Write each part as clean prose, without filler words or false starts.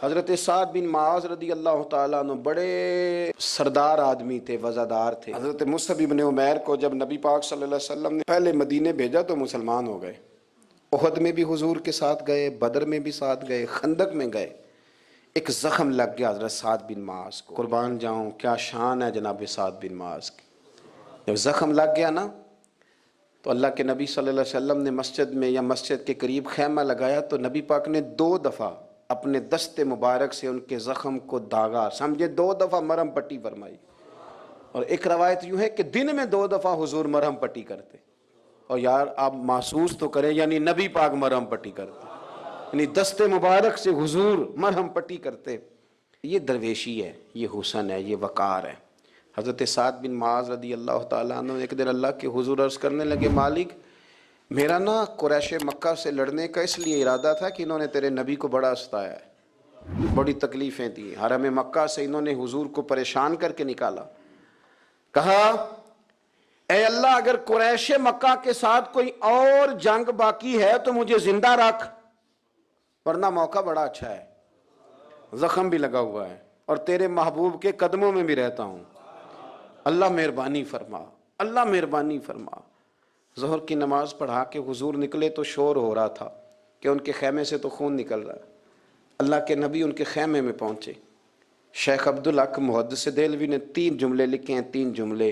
حضرت سعد بن معاذ رضی اللہ تعالیٰ عنہ بڑے سردار آدمی تھے، وزادار تھے۔ حضرت مصعب بن عمیر کو جب نبی پاک صلی اللہ علیہ وسلم نے پہلے مدینے بھیجا تو مسلمان ہو گئے۔ احد میں بھی حضور کے ساتھ گئے، بدر میں بھی ساتھ گئے، خندق میں گئے۔ ایک زخم لگ گیا حضرت سعد بن معاذ کو، قربان جاؤں کیا شان ہے جناب سعد بن معاذ کی۔ جب زخم لگ گیا نا تو اللہ کے نبی صلی اللہ علیہ وسلم نے مسجد میں یا مسجد کے قریب خیمہ لگایا تو نبی پاک نے 2 دفعہ اپنے دست مبارک سے ان کے زخم کو داغا، سمجھے 2 دفعہ مرہم پٹی فرمائی۔ اور ایک روایت یوں ہے کہ دن میں 2 دفعہ حضور مرہم پٹی کرتے۔ اور یار آپ محسوس تو کریں، یعنی نبی پاک مرہم پٹی کرتے، یعنی دست مبارک سے حضور مرہم پٹی کرتے۔ یہ درویشی ہے، یہ حسن ہے، یہ وقار ہے۔ حضرت سعد بن معاذ رضی اللہ تعالیٰ عنہ ایک دن اللہ کے حضور عرض کرنے لگے، مالک میرا نا قریش مکہ سے لڑنے کا اس لیے ارادہ تھا کہ انہوں نے تیرے نبی کو بڑا ستایا ہے، بڑی تکلیفیں دی، حرم مکہ سے انہوں نے حضور کو پریشان کر کے نکالا۔ کہا اے اللہ اگر قریش مکہ کے ساتھ کوئی اور جنگ باقی ہے تو مجھے زندہ رکھ، ورنہ موقع بڑا اچھا ہے، زخم بھی لگا ہوا ہے اور تیرے محبوب کے قدموں میں بھی رہتا ہوں، اللہ مہربانی فرما، اللہ مہربانی فرما۔ ظہر کی نماز پڑھا کے حضور نکلے تو شور ہو رہا تھا کہ ان کے خیمے سے تو خون نکل رہا ہے۔ اللہ کے نبی ان کے خیمے میں پہنچے۔ شیخ عبدالحق محدث دہلوی نے 3 جملے لکھے ہیں، 3 جملے۔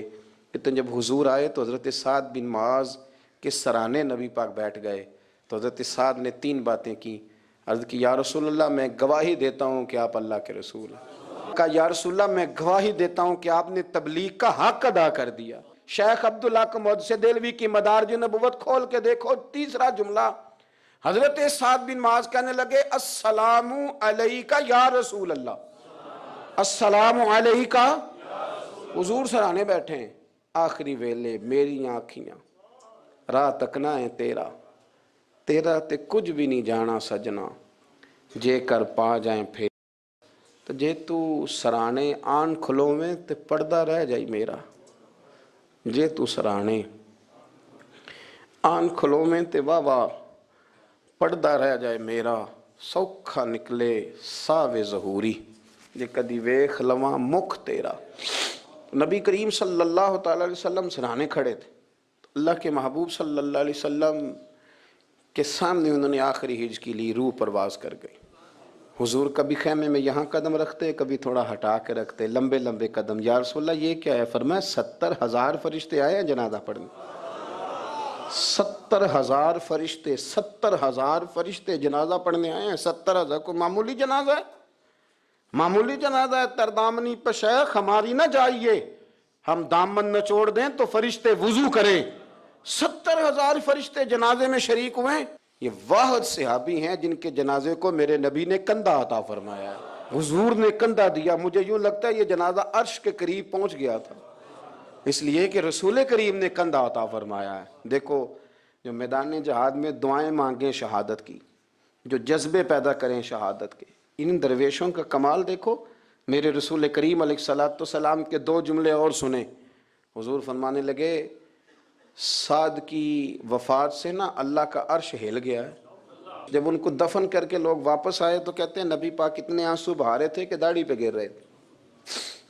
کہ جب حضور آئے تو حضرت سعد بن معاذ کے سرانے نبی پاک بیٹھ گئے تو حضرت سعد نے 3 باتیں کی۔ عرض کی یا رسول اللہ میں گواہی دیتا ہوں کہ آپ اللہ کے رسول ہیں۔ کہا یا رسول اللہ میں گواہی دیتا ہوں کہ آپ نے تبلیغ کا حق ادا کر دیا۔ شیخ عبدالحق محدث دہلوی کی مدارج نبوت کھول کے دیکھو، 3 جملہ حضرت سعد بن معاذ کہنے لگے السلام علیکہ یا رسول اللہ، السلام علیکہ۔ حضور سرانے بیٹھے ہیں، آخری ویلے میری آنکھیاں راہ تکنا ہے تیرا، تیرا تے کچھ بھی نہیں جانا سجنا، جے کر پا جائیں پھر تو جے تو سرانے آن کھلو میں تے پردہ رہ جائی میرا، جے تو سرانے آن کھلو میں تے واہ واہ پردہ رہ جائے میرا، سوکھا نکلے ساوے ظہوری، جے کدی ویکھ لواں مکھ تیرا۔ نبی کریم صلی اللہ تعالیٰ علیہ وسلم سرانے کھڑے تھے، اللہ کے محبوب صلی اللہ علیہ وسلم کے سامنے انہوں نے آخری ہجر کی لی، روح پرواز کر گئی۔ حضور کبھی خیمے میں یہاں قدم رکھتے، کبھی تھوڑا ہٹا کے رکھتے، لمبے لمبے قدم۔ یا رسول اللہ یہ کیا ہے؟ فرمایا 70,000 فرشتے آئے ہیں جنازہ پڑھنے، 70,000 فرشتے، 70,000 فرشتے جنازہ پڑھنے آئے ہیں۔ 70,000 کو معمولی جنازہ ہے؟ معمولی جنازہ ہے؟ تردامنی پہ شیخ ہماری نہ جائیے، ہم دامن نچوڑ دیں تو فرشتے وضو کریں۔ 70,000 فرشتے جنازے میں شریک ہوئے۔ یہ واحد صحابی ہیں جن کے جنازے کو میرے نبی نے کندھا عطا فرمایا ہے، حضور نے کندھا دیا۔ مجھے یوں لگتا ہے یہ جنازہ عرش کے قریب پہنچ گیا تھا، اس لیے کہ رسول کریم نے کندھا عطا فرمایا ہے۔ دیکھو جو میدان جہاد میں دعائیں مانگیں شہادت کی، جو جذبے پیدا کریں شہادت کے، ان درویشوں کا کمال دیکھو۔ میرے رسول کریم علیہ السلام کے 2 جملے اور سنیں۔ حضور فرمانے لگے سعد کی وفات سے نا اللہ کا عرش ہل گیا ہے۔ جب ان کو دفن کر کے لوگ واپس آئے تو کہتے ہیں نبی پاک اتنے آنسو بہا رہے تھے کہ داڑھی پہ گر رہے تھے۔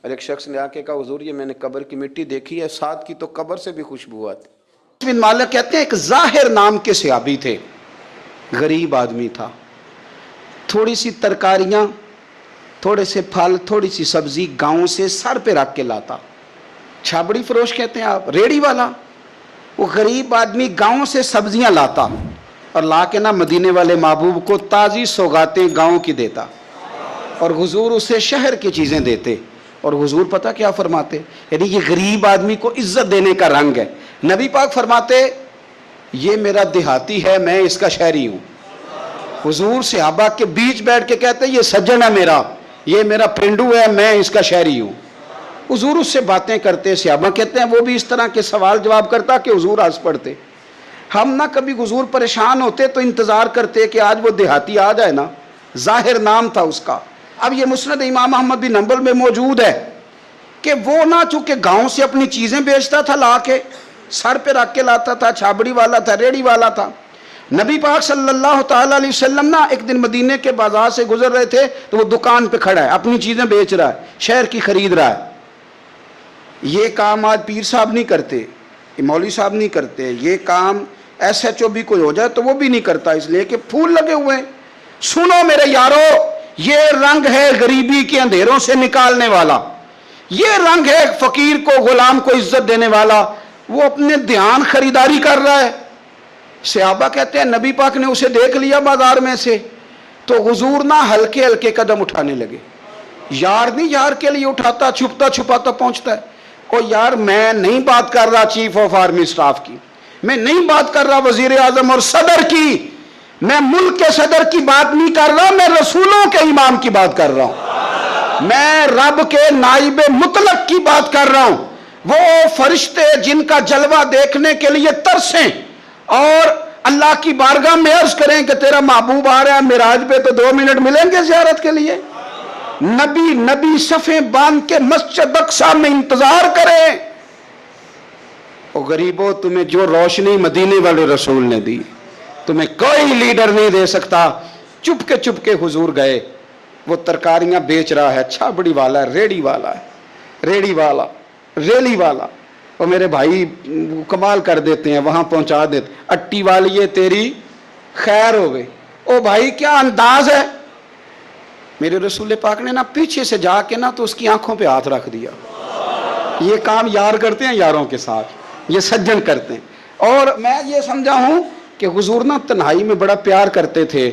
اور ایک شخص نے آ کے کہا حضور یہ میں نے قبر کی مٹی دیکھی ہے، سعد کی تو قبر سے بھی خوشبو آتی۔ بن مالک کہتے ہیں ایک ظاہر نام کے صحابی تھے، غریب آدمی تھا، تھوڑی سی ترکاریاں، تھوڑے سے پھل، تھوڑی سی سبزی گاؤں سے سر پہ رکھ کے لاتا۔ چھابڑی فروش کہتے ہیں آپ، ریڑی والا۔ وہ غریب آدمی گاؤں سے سبزیاں لاتا اور لا کے نہ مدینے والے محبوب کو تازی سوغاتیں گاؤں کی دیتا، اور حضور اسے شہر کی چیزیں دیتے۔ اور حضور پتہ کیا فرماتے؟ یعنی یہ غریب آدمی کو عزت دینے کا رنگ ہے۔ نبی پاک فرماتے یہ میرا دیہاتی ہے، میں اس کا شہری ہوں۔ حضور صحابہ کے بیچ بیٹھ کے کہتے یہ سجن ہے میرا، یہ میرا پرنڈو ہے، میں اس کا شہری ہوں۔ حضور اس سے باتیں کرتے، صحابہ کہتے ہیں وہ بھی اس طرح کے سوال جواب کرتا کہ حضور ہنس پڑتے۔ ہم نہ کبھی حضور پریشان ہوتے تو انتظار کرتے کہ آج وہ دیہاتی آ جائے نا، ظاہر نام تھا اس کا۔ اب یہ مسند امام احمد بن حنبل میں موجود ہے کہ وہ نہ چونکہ گاؤں سے اپنی چیزیں بیچتا تھا، لا کے سر پہ رکھ کے لاتا تھا، چھابڑی والا تھا، ریڑی والا تھا، نبی پاک صلی اللہ تعالی علیہ وسلم نا ایک دن مدینے کے بازار سے گزر رہے تھے تو وہ دکان پہ کھڑا ہے، اپنی چیزیں بیچ رہا ہے، شہر کی خرید رہا ہے۔ یہ کام آج پیر صاحب نہیں کرتے، مولوی صاحب نہیں کرتے، یہ کام ایس ایچ او بھی کوئی ہو جائے تو وہ بھی نہیں کرتا، اس لیے کہ پھول لگے ہوئے ہیں۔ سنو میرے یارو، یہ رنگ ہے غریبی کے اندھیروں سے نکالنے والا، یہ رنگ ہے فقیر کو غلام کو عزت دینے والا۔ وہ اپنے دھیان خریداری کر رہا ہے۔ صحابہ کہتے ہیں نبی پاک نے اسے دیکھ لیا بازار میں سے تو حضور نہ ہلکے ہلکے قدم اٹھانے لگے۔ یار نہیں یار کے لیے اٹھاتا، چھپتا چھپاتا پہنچتا ہے۔ او یار میں نہیں بات کر رہا چیف آف آرمی سٹاف کی، میں نہیں بات کر رہا وزیر اعظم اور صدر کی، میں ملک کے صدر کی بات نہیں کر رہا، میں رسولوں کے امام کی بات کر رہا ہوں، میں رب کے نائب مطلق کی بات کر رہا ہوں۔ وہ فرشتے جن کا جلوہ دیکھنے کے لیے ترسیں اور اللہ کی بارگاہ میں عرض کریں کہ تیرا محبوب آ رہا ہے معراج پہ تو 2 منٹ ملیں گے زیارت کے لیے؟ نبی صفیں باندھ کے مسجد اقصی میں انتظار کریں۔ او غریبو، تمہیں جو روشنی مدینے والے رسول نے دی تمہیں کوئی لیڈر نہیں دے سکتا۔ چپ کے حضور گئے۔ وہ ترکاریاں بیچ رہا ہے، چھابڑی والا ہے، ریڑی والا ہے، ریڑی والا، ریلی والا، اور میرے بھائی کمال کر دیتے ہیں، وہاں پہنچا دیتے، اٹی والی ہے تیری خیر ہو گئی۔ او بھائی کیا انداز ہے! میرے رسول پاک نے نا پیچھے سے جا کے نا تو اس کی آنکھوں پہ ہاتھ رکھ دیا۔ یہ کام یار کرتے ہیں یاروں کے ساتھ، یہ سجن کرتے ہیں۔ اور میں یہ سمجھا ہوں کہ حضور نا تنہائی میں بڑا پیار کرتے تھے۔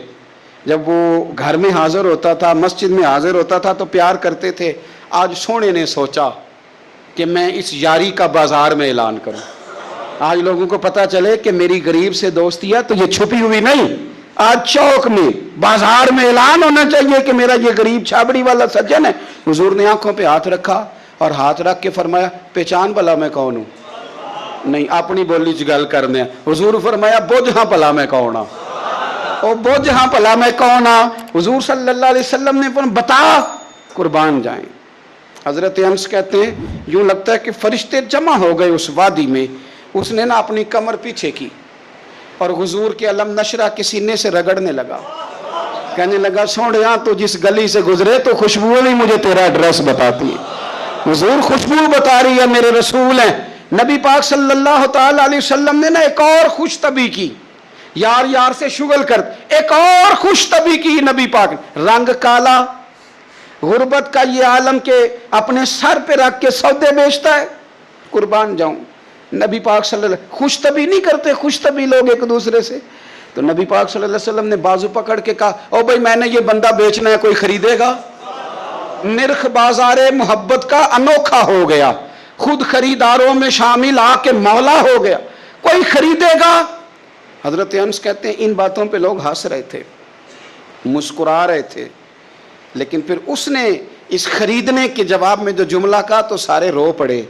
جب وہ گھر میں حاضر ہوتا تھا، مسجد میں حاضر ہوتا تھا تو پیار کرتے تھے۔ آج سونے نے سوچا کہ میں اس یاری کا بازار میں اعلان کروں، آج لوگوں کو پتا چلے کہ میری غریب سے دوستی ہے تو یہ چھپی ہوئی نہیں، آج چوک میں بازار میں اعلان ہونا چاہیے کہ میرا یہ غریب چھابڑی والا سجن ہے۔ حضور نے آنکھوں پہ ہاتھ رکھا اور ہاتھ رکھ کے فرمایا پہچان بھلا میں کون ہوں؟ نہیں، اپنی بولی چ گل کرنے۔ حضور فرمایا بوجھ ہاں بھلا میں کون ہاں، او بوجھ ہاں بھلا میں کون ہاں۔ حضور صلی اللہ علیہ وسلم نے فرمایا بتا، قربان جائیں۔ حضرت انس کہتے ہیں یوں لگتا ہے کہ فرشتے جمع ہو گئے اس وادی میں۔ اس نے نا اپنی کمر پیچھے کی اور حضور کے علم نشرہ کے سینے سے رگڑنے لگا، کہنے لگا سوڑیاں تو جس گلی سے گزرے تو خوشبو بھی مجھے تیرا ایڈریس بتاتی ہے۔ حضور خوشبو بتا رہی ہے، میرے رسول ہیں۔ نبی پاک صلی اللہ تعالی علیہ وسلم نے نا ایک اور خوش طبی کی، یار یار سے شغل کر ایک اور خوش طبی کی نبی پاک۔ رنگ کالا، غربت کا یہ عالم کے اپنے سر پہ رکھ کے سودے بیچتا ہے، قربان جاؤں۔ نبی پاک صلی اللہ علیہ وسلم خوش طبی نہیں کرتے، خوش طبی لوگ ایک دوسرے سے۔ تو نبی پاک صلی اللہ علیہ وسلم نے بازو پکڑ کے کہا او بھائی میں نے یہ بندہ بیچنا ہے، کوئی خریدے گا؟ نرخ بازار محبت کا انوکھا ہو گیا، خود خریداروں میں شامل آ کے مولا ہو گیا، کوئی خریدے گا؟ حضرت انس کہتے ہیں ان باتوں پہ لوگ ہنس رہے تھے، مسکرا رہے تھے، لیکن پھر اس نے اس خریدنے کے جواب میں جو جملہ کہا تو سارے رو پڑے۔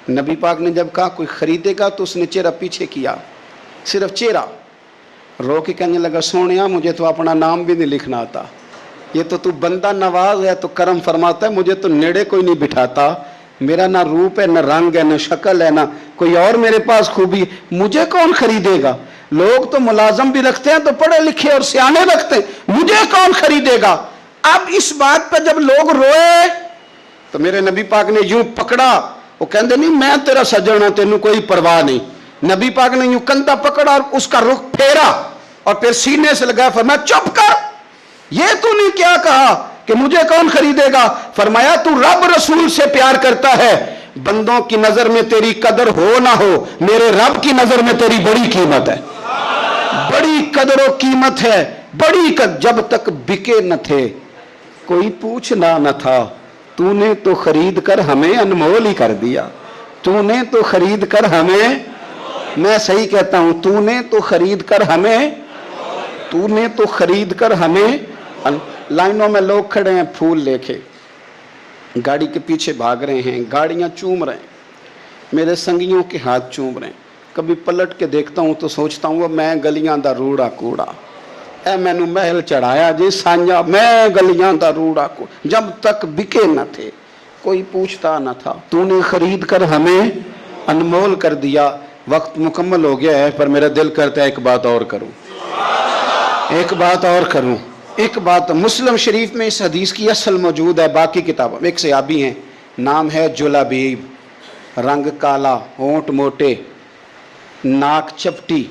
نبی پاک نے جب کہا کوئی خریدے گا تو اس نے چہرہ پیچھے کیا، صرف چہرہ، رو کے کہنے لگا سونیا مجھے تو اپنا نام بھی نہیں لکھنا آتا، یہ تو بندہ نواز ہے تو کرم فرماتا ہے، مجھے تو نیڑے کوئی نہیں بٹھاتا، میرا نہ روپ ہے نہ رنگ ہے نہ شکل ہے نہ کوئی اور میرے پاس خوبی، مجھے کون خریدے گا؟ لوگ تو ملازم بھی رکھتے ہیں تو پڑھے لکھے اور سیانے رکھتے ہیں، مجھے کون خریدے گا؟ اب اس بات پہ جب لوگ روئے تو میرے نبی پاک نے یوں پکڑا، وہ کہندے نہیں میں تیرا سجن ہوں تینوں کوئی پرواہ نہیں، نبی پاک نے یوں کندھا پکڑا اور اس کا رخ پھیرا اور پھر سینے سے لگایا، فرمایا چپ کر، یہ تو نہیں کیا کہا کہ مجھے کون خریدے گا؟ فرمایا تو رب رسول سے پیار کرتا ہے، بندوں کی نظر میں تیری قدر ہو نہ ہو، میرے رب کی نظر میں تیری بڑی قیمت ہے، بڑی قدر و قیمت ہے، بڑی جب تک بکے نہ تھے کوئی پوچھنا نہ تھا، تو نے تو خرید کر ہمیں انمول ہی کر دیا، تو نے تو خرید کر ہمیں، میں صحیح کہتا ہوں، تو نے تو خرید کر ہمیں، تو نے تو خرید کر ہمیں۔ لائنوں میں لوگ کھڑے ہیں پھول لے کے، گاڑی کے پیچھے بھاگ رہے ہیں، گاڑیاں چوم رہے ہیں، میرے سنگیوں کے ہاتھ چوم رہے ہیں، کبھی پلٹ کے دیکھتا ہوں تو سوچتا ہوں وہ میں گلیاں دا روڑا کوڑا، اے میں نو محل چڑھایا جی سانجا، میں گلیاں دا روڑا کوڑا، جب تک بکے نہ تھے کوئی پوچھتا نہ تھا، تو نے خرید کر ہمیں انمول کر دیا۔ وقت مکمل ہو گیا ہے پر میرا دل کرتا ہے ایک بات اور کروں۔ ایک بات اور کروں، ایک بات، مسلم شریف میں اس حدیث کی اصل موجود ہے، باقی کتابوں میں ایک صحابی ہیں، نام ہے جلابیب، رنگ کالا، ہونٹ موٹے، ناک چپٹی،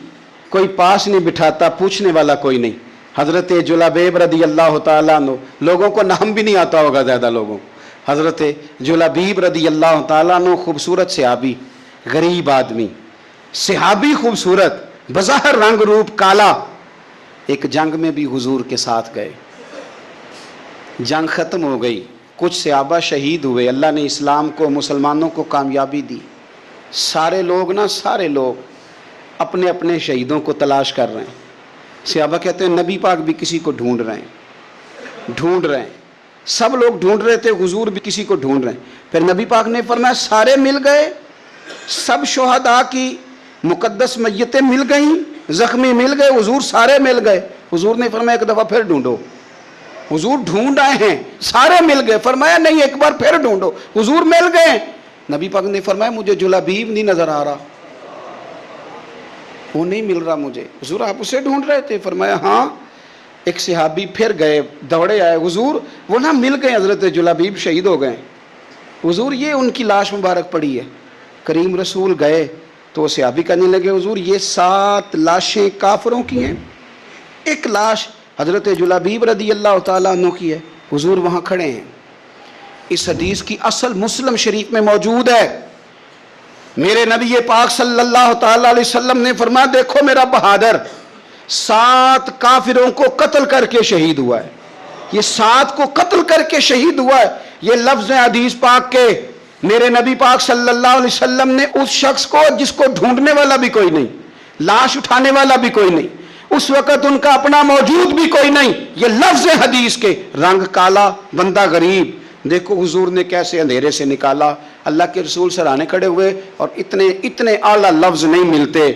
کوئی پاس نہیں بٹھاتا، پوچھنے والا کوئی نہیں، حضرت جلابیب رضی اللہ تعالیٰ عنہ، لوگوں کو نام بھی نہیں آتا ہوگا زیادہ لوگوں، حضرت جلابیب رضی اللہ تعالیٰ عنہ خوبصورت صحابی، غریب آدمی، صحابی خوبصورت، بظاہر رنگ روپ کالا، ایک جنگ میں بھی حضور کے ساتھ گئے، جنگ ختم ہو گئی، کچھ صحابہ شہید ہوئے، اللہ نے اسلام کو، مسلمانوں کو کامیابی دی، سارے لوگ اپنے اپنے شہیدوں کو تلاش کر رہے ہیں، صحابہ کہتے ہیں نبی پاک بھی کسی کو ڈھونڈ رہے ہیں، سب لوگ ڈھونڈ رہے تھے، حضور بھی کسی کو ڈھونڈ رہے ہیں، پھر نبی پاک نے فرمایا سارے مل گئے، سب شہداء کی مقدس میتیں مل گئیں، زخمی مل گئے، حضور سارے مل گئے، حضور نے فرمایا ایک دفعہ پھر ڈھونڈو، حضور ڈھونڈ آئے ہیں، سارے مل گئے، فرمایا نہیں ایک بار پھر ڈھونڈو، حضور مل گئے، نبی پاک نے فرمایا مجھے جلابیب نہیں نظر آ رہا، وہ نہیں مل رہا مجھے، حضور آپ اسے ڈھونڈ رہے تھے، فرمایا ہاں، ایک صحابی پھر گئے، دوڑے آئے، حضور وہ نہ مل گئے، حضرت جلابیب شہید ہو گئے، حضور یہ ان کی لاش مبارک پڑی ہے، کریم رسول گئے تو صحابی کہنے لگے حضور یہ 7 لاشیں کافروں کی ہیں، ایک لاش حضرت جلابیب رضی اللہ تعالیٰ عنہ کی ہے، حضور وہاں کھڑے ہیں، اس حدیث کی اصل مسلم شریف میں موجود ہے، میرے نبی پاک صلی اللہ تعالیٰ علیہ وسلم نے فرمایا دیکھو میرا بہادر 7 کافروں کو قتل کر کے شہید ہوا ہے، یہ 7 کو قتل کر کے شہید ہوا ہے، یہ لفظ حدیث پاک کے، میرے نبی پاک صلی اللہ علیہ وسلم نے اس شخص کو جس کو ڈھونڈنے والا بھی کوئی نہیں، لاش اٹھانے والا بھی کوئی نہیں، اس وقت ان کا اپنا موجود بھی کوئی نہیں، یہ لفظ حدیث کے، رنگ کالا، بندہ غریب، دیکھو حضور نے کیسے اندھیرے سے نکالا، اللہ کے رسول سرانے کھڑے ہوئے، اور اتنے اعلیٰ لفظ نہیں ملتے،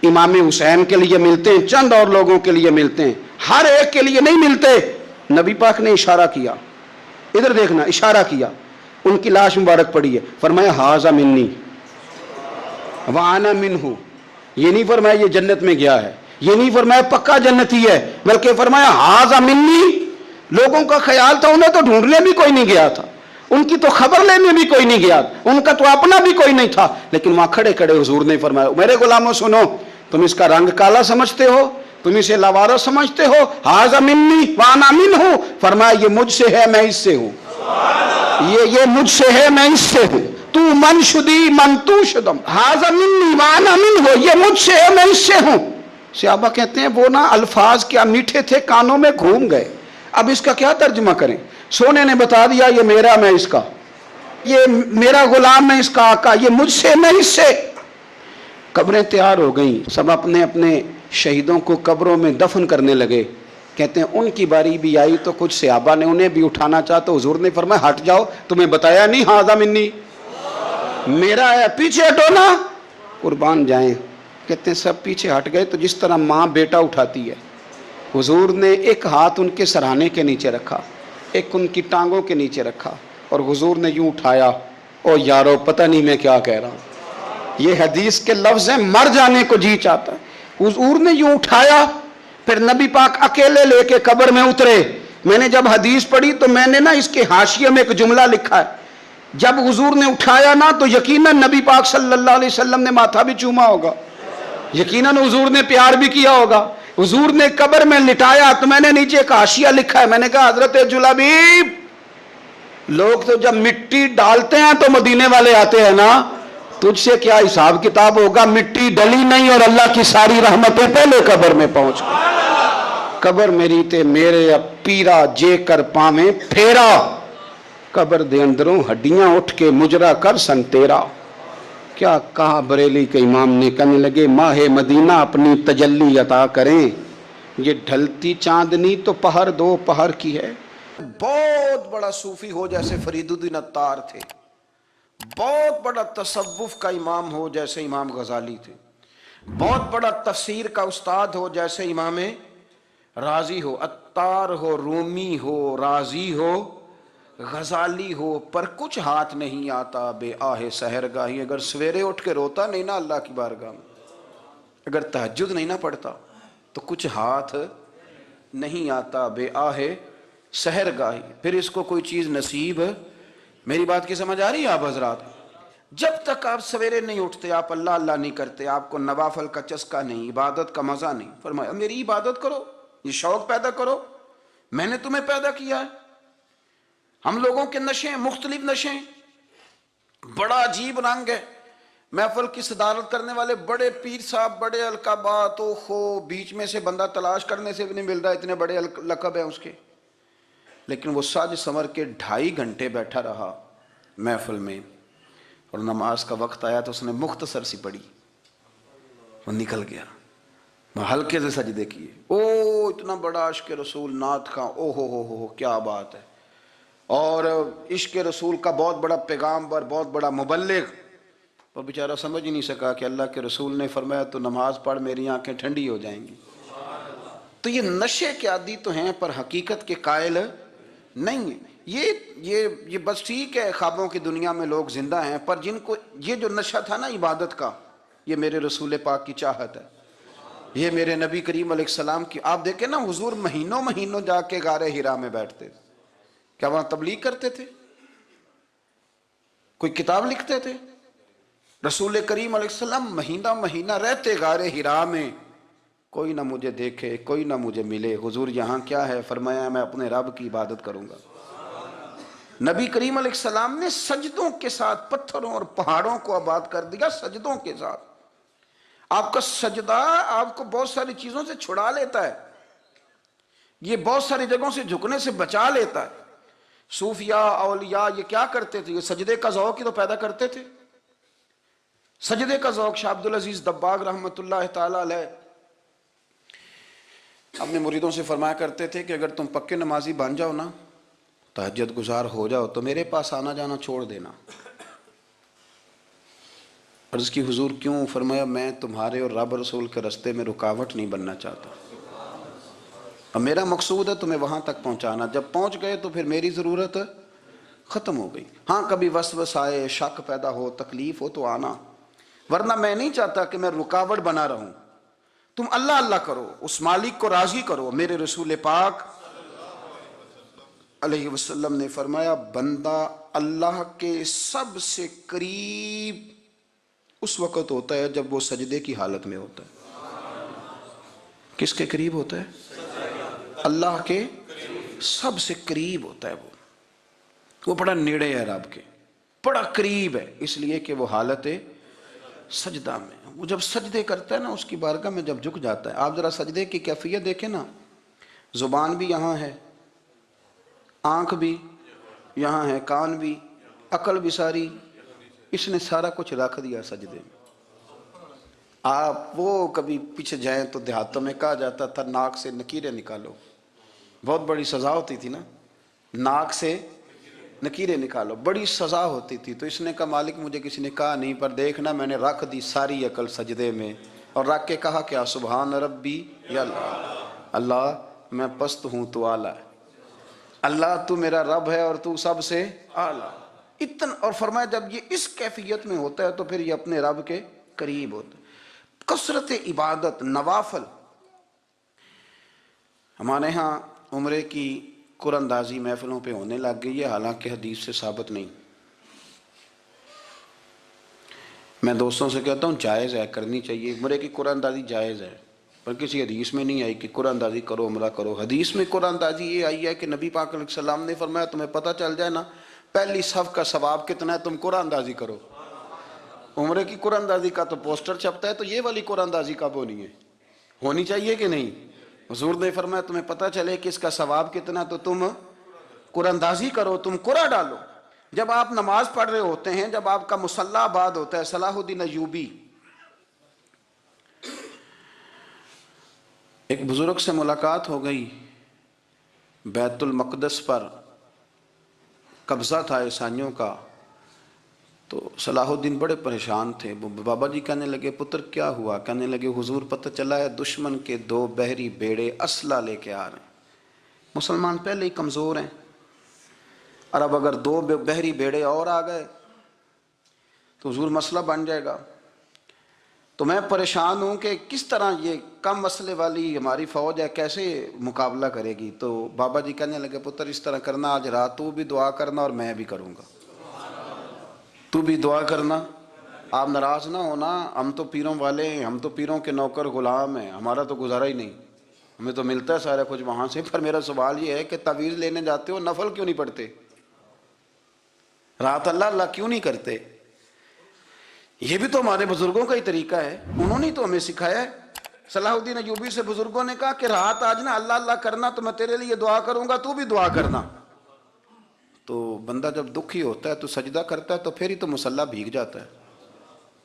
امام حسین کے لیے ملتے ہیں، چند اور لوگوں کے لیے ملتے ہیں، ہر ایک کے لیے نہیں ملتے، نبی پاک نے اشارہ کیا، ادھر دیکھنا، اشارہ کیا، ان کی لاش مبارک پڑی ہے، فرمایا ہاذا منی وانا منہ، یہ نہیں فرمایا یہ جنت میں گیا ہے، یہ نہیں فرمایا پکا جنتی ہے، بلکہ فرمایا ہاذا منی، لوگوں کا خیال تھا انہیں تو ڈھونڈنے بھی کوئی نہیں گیا تھا، ان کی تو خبر لینے بھی کوئی نہیں گیا، ان کا تو اپنا بھی کوئی نہیں تھا، لیکن وہاں کھڑے کھڑے حضور نے فرمایا میرے غلاموں سنو، تم اس کا رنگ کالا سمجھتے ہو، تم اسے لاوارث سمجھتے ہو، ہاذا منی وانا منہ، فرمایا یہ مجھ سے ہے میں اس سے ہوں، یہ مجھ سے ہے میں اس سے ہوں، تو من شدی من تو شدم، ہاذا منی وانا منہ، یہ مجھ سے ہے میں اس سے ہوں، صحابہ کہتے ہیں وہ نا الفاظ کیا میٹھے تھے کانوں میں گھوم گئے، اب اس کا کیا ترجمہ کریں، سونے نے بتا دیا یہ میرا میں اس کا، یہ میرا غلام میں اس کا آقا، یہ مجھ سے میں اس سے، قبریں تیار ہو گئیں، سب اپنے اپنے شہیدوں کو قبروں میں دفن کرنے لگے، کہتے ہیں ان کی باری بھی آئی تو کچھ صحابہ نے انہیں بھی اٹھانا چاہا تو حضور نے فرمایا ہٹ جاؤ، تمہیں بتایا نہیں ہاذا منی میرا ہے، پیچھے ہٹو نا، قربان جائیں، کہتے ہیں سب پیچھے ہٹ گئے، تو جس طرح ماں بیٹا اٹھاتی ہے، حضور نے ایک ہاتھ ان کے سرہانے کے نیچے رکھا، ایک ان کی ٹانگوں کے نیچے رکھا، اور حضور نے یوں اٹھایا، او یارو پتہ نہیں میں کیا کہہ رہا ہوں، یہ حدیث کے لفظ ہیں، مر جانے کو جی چاہتا ہے، حضور نے یوں اٹھایا، پھر نبی پاک اکیلے لے کے قبر میں اترے، میں نے جب حدیث پڑھی تو میں نے نا اس کے حاشیے میں ایک جملہ لکھا ہے، جب حضور نے اٹھایا نا تو یقیناً نبی پاک صلی اللہ علیہ وسلم نے ماتھا بھی چوما ہوگا، یقیناً حضور نے پیار بھی کیا ہوگا، حضور نے قبر میں لٹایا تو میں نے نیچے ایک حاشیہ لکھا ہے، میں نے کہا حضرت جلابیب لوگ تو جب مٹی ڈالتے ہیں تو مدینے والے آتے ہیں نا، تجھ سے کیا حساب کتاب ہوگا، مٹی ڈلی نہیں اور اللہ کی ساری رحمتیں پہلے قبر میں پہنچ گئی، قبر میری تے میرے اب پیرا جے کر پاویں پھیرا، قبر دے اندروں ہڈیاں اٹھ کے مجرا کر سن تیرا، کیا کہا بریلی کے امام نے، کہنے لگے ماہ مدینہ اپنی تجلی عطا کریں، یہ ڈھلتی چاندنی تو پہر دو پہر کی ہے، بہت بڑا صوفی ہو جیسے فرید الدین عطار تھے، بہت بڑا تصوف کا امام ہو جیسے امام غزالی تھے، بہت بڑا تفسیر کا استاد ہو جیسے امام رازی ہو، عطار ہو، رومی ہو، رازی ہو، غزالی ہو، پر کچھ ہاتھ نہیں آتا بے آہ سحر گاہی، اگر سویرے اٹھ کے روتا نہیں نا اللہ کی بارگاہ میں، اگر تہجد نہیں نہ پڑھتا، تو کچھ ہاتھ نہیں آتا بے آہے سحر گاہی، پھر اس کو کوئی چیز نصیب. میری بات کی سمجھ آ رہی ہے آپ حضرات؟ جب تک آپ سویرے نہیں اٹھتے، آپ اللہ اللہ نہیں کرتے، آپ کو نوافل کا چسکا نہیں، عبادت کا مزہ نہیں، فرمایا میری عبادت کرو، یہ شوق پیدا کرو، میں نے تمہیں پیدا کیا ہے. ہم لوگوں کے نشے مختلف نشے، بڑا عجیب رنگ ہے. محفل کی صدارت کرنے والے بڑے پیر صاحب، بڑے القابات، بیچ میں سے بندہ تلاش کرنے سے بھی نہیں مل رہا، اتنے بڑے لقب ہیں اس کے. لیکن وہ سج سنور کے 2.5 گھنٹے بیٹھا رہا محفل میں، اور نماز کا وقت آیا تو اس نے مختصر سی پڑھی، وہ نکل گیا. ہلکے سے سجدے کیے. اتنا بڑا عشق رسول نعت خواں، ہو کیا بات ہے. اور عشق رسول کا بہت بڑا پیغامبر، بہت بڑا مبلغ، وہ بیچارہ سمجھ ہی نہیں سکا کہ اللہ کے رسول نے فرمایا تو نماز پڑھ میری آنکھیں ٹھنڈی ہو جائیں گی. تو یہ نشے کے عادی تو ہیں پر حقیقت کے قائل نہیں ہیں. یہ بس ٹھیک ہے خوابوں کی دنیا میں لوگ زندہ ہیں، پر جن کو یہ جو نشہ تھا نا عبادت کا، یہ میرے رسول پاک کی چاہت ہے، یہ میرے نبی کریم علیہ السلام کی. آپ دیکھیں نا حضور مہینوں جا کے غار حرا میں بیٹھتے تھے. کیا وہاں تبلیغ کرتے تھے؟ کوئی کتاب لکھتے تھے؟ رسول کریم علیہ السلام مہینہ رہتے غار حرا میں. کوئی نہ مجھے دیکھے، کوئی نہ مجھے ملے، حضور یہاں کیا ہے؟ فرمایا میں اپنے رب کی عبادت کروں گا. نبی کریم علیہ السلام نے سجدوں کے ساتھ پتھروں اور پہاڑوں کو آباد کر دیا، سجدوں کے ساتھ. آپ کا سجدہ آپ کو بہت ساری چیزوں سے چھڑا لیتا ہے، یہ بہت ساری جگہوں سے جھکنے سے بچا لیتا ہے. صوفیاء اولیاء یہ کیا کرتے تھے؟ یہ سجدے کا ذوق ہی تو پیدا کرتے تھے. سجدے کا ذوق. شاہ عبدالعزیز دباغ رحمۃ اللہ تعالی علیہ اپنے مریدوں سے فرمایا کرتے تھے کہ اگر تم پکے نمازی بن جاؤ نا، تہجد گزار ہو جاؤ، تو میرے پاس آنا جانا چھوڑ دینا. عرض کی حضور کیوں؟ فرمایا میں تمہارے اور رب رسول کے رستے میں رکاوٹ نہیں بننا چاہتا، اب میرا مقصود ہے تمہیں وہاں تک پہنچانا. جب پہنچ گئے تو پھر میری ضرورت ختم ہو گئی. ہاں کبھی وسوسہ آئے، شک پیدا ہو، تکلیف ہو تو آنا، ورنہ میں نہیں چاہتا کہ میں رکاوٹ بنا رہوں. تم اللہ اللہ کرو، اس مالک کو راضی کرو. میرے رسول پاک علیہ وسلم نے فرمایا بندہ اللہ کے سب سے قریب اس وقت ہوتا ہے جب وہ سجدے کی حالت میں ہوتا ہے. کس کے قریب ہوتا ہے؟ اللہ کے سب سے قریب ہوتا ہے. وہ بڑا نیڑے ہے رب کے، بڑا قریب ہے، اس لیے کہ وہ حالت سجدہ میں. وہ جب سجدے کرتا ہے نا، اس کی بارگاہ میں جب جھک جاتا ہے، آپ ذرا سجدے کی کیفیت دیکھیں نا. زبان بھی یہاں ہے، آنکھ بھی یہاں ہے، کان بھی، عقل بھی ساری، اس نے سارا کچھ رکھ دیا سجدے میں. آپ وہ کبھی پیچھے جائیں تو دیہاتوں میں کہا جاتا تھا ناک سے نکیریں نکالو، بہت بڑی سزا ہوتی تھی نا، ناک سے نکیریں نکالو، بڑی سزا ہوتی تھی. تو اس نے کہا مالک مجھے کسی نے کہا نہیں، پر دیکھنا میں نے رکھ دی ساری عقل سجدے میں، اور رکھ کے کہا کیا؟ سبحان ربی یا اللہ، اللہ میں پست ہوں تو اعلیٰ ہے، اللہ تو میرا رب ہے اور تو سب سے اعلیٰ. اتنا. اور فرمایا جب یہ اس کیفیت میں ہوتا ہے تو پھر یہ اپنے رب کے قریب ہوتا ہے. کثرت عبادت، نوافل. ہمارے ہاں عمرے کی قرآن اندازی محفلوں پہ ہونے لگ گئی ہے، حالانکہ حدیث سے ثابت نہیں. میں دوستوں سے کہتا ہوں جائز ہے، کرنی چاہیے، عمرے کی قرآن اندازی جائز ہے، پر کسی حدیث میں نہیں آئی کہ قرآن اندازی کرو عمرہ کرو. حدیث میں قرآن اندازی یہ آئی ہے کہ نبی پاک علیہ السلام نے فرمایا تمہیں پتہ چل جائے نا پہلی صف کا ثواب کتنا ہے، تم قرآن اندازی کرو. عمرے کی قرآن اندازی کا تو پوسٹر چھپتا ہے، تو یہ والی قرآن اندازی کب ہونی ہے؟ ہونی چاہیے کہ نہیں؟ حضور نے فرمایا تمہیں پتہ چلے کہ اس کا ثواب کتنا، تو تم قرآن اندازی کرو، تم قرآن ڈالو. جب آپ نماز پڑھ رہے ہوتے ہیں، جب آپ کا مصلی آباد ہوتا ہے، صلاح الدین ایوبی ایک بزرگ سے ملاقات ہو گئی، بیت المقدس پر قبضہ تھا عیسائیوں کا. تو صلاح الدین بڑے پریشان تھے. بابا جی کہنے لگے پتر کیا ہوا؟ کہنے لگے حضور پتہ چلا ہے دشمن کے 2 بحری بیڑے اسلحہ لے کے آ رہے ہیں، مسلمان پہلے ہی کمزور ہیں، اور اب اگر 2 بحری بیڑے اور آ گئے تو حضور مسئلہ بن جائے گا. تو میں پریشان ہوں کہ کس طرح یہ کم مسئلے والی ہماری فوج ہے کیسے مقابلہ کرے گی. تو بابا جی کہنے لگے پتر اس طرح کرنا آج رات تو بھی دعا کرنا اور میں بھی کروں گا. تو بھی دعا کرنا. آپ ناراض نہ ہونا, ہم تو پیروں والے ہیں, ہم تو پیروں کے نوکر غلام ہیں, ہمارا تو گزارا ہی نہیں, ہمیں تو ملتا ہے سارا کچھ وہاں سے. پر میرا سوال یہ ہے کہ تعویذ لینے جاتے ہو نفل کیوں نہیں پڑھتے, رات اللہ اللہ کیوں نہیں کرتے؟ یہ بھی تو ہمارے بزرگوں کا ہی طریقہ ہے, انہوں نے تو ہمیں سکھایا ہے. صلاح الدین ایوبی سے بزرگوں نے کہا کہ رات آج نا اللہ اللہ کرنا تو میں تیرے لیے دعا کروں گا, تو بھی دعا کرنا. تو بندہ جب دکھی ہوتا ہے تو سجدہ کرتا ہے تو پھر ہی تو مصلی بھیگ جاتا ہے,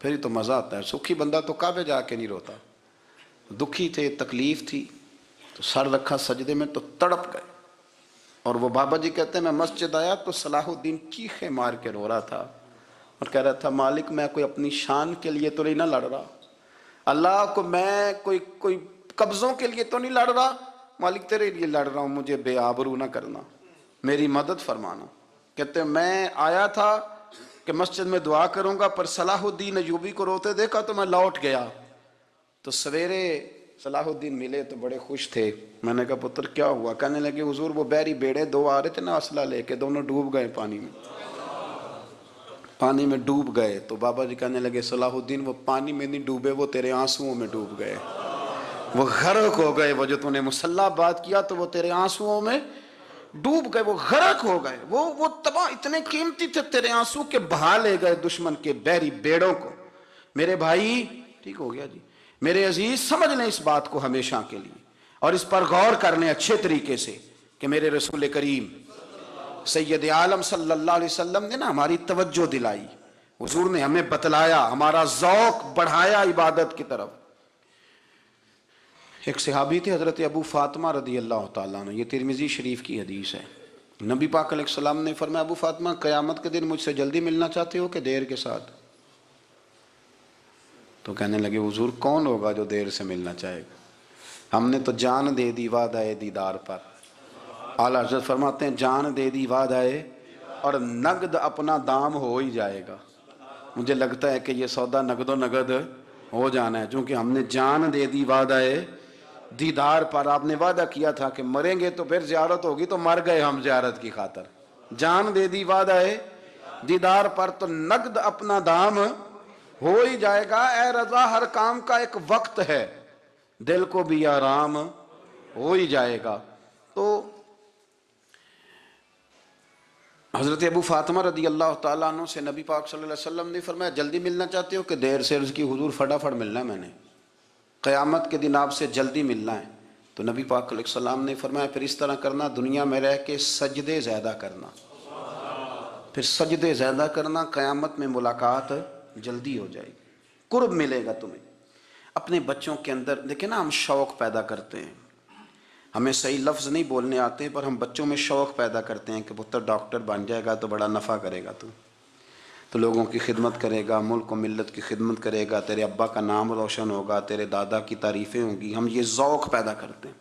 پھر ہی تو مزہ آتا ہے. سکھی بندہ تو کعبے جا کے نہیں روتا. دکھی تھے, تکلیف تھی, تو سر رکھا سجدے میں تو تڑپ گئے. اور وہ بابا جی کہتے ہیں میں مسجد آیا تو صلاح الدین چیخیں مار کے رو رہا تھا اور کہہ رہا تھا مالک میں کوئی اپنی شان کے لیے تو نہیں نہ لڑ رہا, اللہ کو میں کوئی قبضوں کے لیے تو نہیں لڑ رہا, مالک تیرے لیے لڑ رہا ہوں, مجھے بے آبرو نہ کرنا, میری مدد فرمانا. کہتے ہیں میں آیا تھا کہ مسجد میں دعا کروں گا, پر صلاح الدین ایوبی کو روتے دیکھا تو میں لوٹ گیا. تو سویرے صلاح الدین ملے تو بڑے خوش تھے. میں نے کہا پتر کیا ہوا؟ کہنے لگے حضور وہ بحری بیڑے دو آ رہے تھے نا اسلحہ لے کے, دونوں ڈوب گئے پانی میں, پانی میں ڈوب گئے. تو بابا جی کہنے لگے صلاح الدین وہ پانی میں نہیں ڈوبے, وہ تیرے آنسوؤں میں ڈوب گئے, وہ غرق ہو گئے. وہ جو تو نے مصلی بات کیا تو وہ تیرے آنسوؤں میں ڈوب گئے, وہ غرق ہو گئے, وہ تباہ اتنے قیمتی تھے تیرے آنسو کے بہا لے گئے دشمن کے بحری بیڑوں کو. میرے بھائی ٹھیک ہو گیا جی, میرے عزیز سمجھ لیں اس بات کو ہمیشہ کے لیے, اور اس پر غور کر لیں اچھے طریقے سے کہ میرے رسول کریم سید عالم صلی اللہ علیہ وسلم نے نا ہماری توجہ دلائی, حضور نے ہمیں بتلایا, ہمارا ذوق بڑھایا عبادت کی طرف. ایک صحابی تھے حضرت ابو فاطمہ رضی اللہ تعالیٰ عنہ, یہ ترمذی شریف کی حدیث ہے. نبی پاک علیہ السلام نے فرمایا ابو فاطمہ قیامت کے دن مجھ سے جلدی ملنا چاہتے ہو کہ دیر کے ساتھ؟ تو کہنے لگے حضور کون ہوگا جو دیر سے ملنا چاہے گا, ہم نے تو جان دے دی وعدہ دیدار پر. اعلیٰ حضرت فرماتے ہیں جان دے دی وعدہ اور نقد اپنا دام ہو ہی جائے گا. مجھے لگتا ہے کہ یہ سودا نقد و نقد ہو جانا ہے, چونکہ ہم نے جان دے دی وعدہ دیدار پر. آپ نے وعدہ کیا تھا کہ مریں گے تو پھر زیارت ہوگی, تو مر گئے ہم زیارت کی خاطر. جان دے دی وعدہ دیدار پر, تو نقد اپنا دام ہو ہی جائے گا. اے رضا ہر کام کا ایک وقت ہے, دل کو بھی آرام ہو ہی جائے گا. تو حضرت ابو فاطمہ رضی اللہ تعالیٰ عنہ سے نبی پاک صلی اللہ علیہ وسلم نے فرمایا جلدی ملنا چاہتے ہو کہ دیر سے؟ عرض کی حضور فٹافٹ ملنا ہے, میں نے قیامت کے دن آپ سے جلدی ملنا ہے. تو نبی پاک علیہ السلام نے فرمایا پھر اس طرح کرنا, دنیا میں رہ کے سجدے زیادہ کرنا, پھر سجدے زیادہ کرنا, قیامت میں ملاقات جلدی ہو جائے گی, قرب ملے گا تمہیں. اپنے بچوں کے اندر دیکھیں نا, ہم شوق پیدا کرتے ہیں, ہمیں صحیح لفظ نہیں بولنے آتے پر ہم بچوں میں شوق پیدا کرتے ہیں کہ پتر ڈاکٹر بن جائے گا تو بڑا نفع کرے گا, تو لوگوں کی خدمت کرے گا, ملک و ملت کی خدمت کرے گا, تیرے ابا کا نام روشن ہوگا, تیرے دادا کی تعریفیں ہوں گی. ہم یہ ذوق پیدا کرتے ہیں.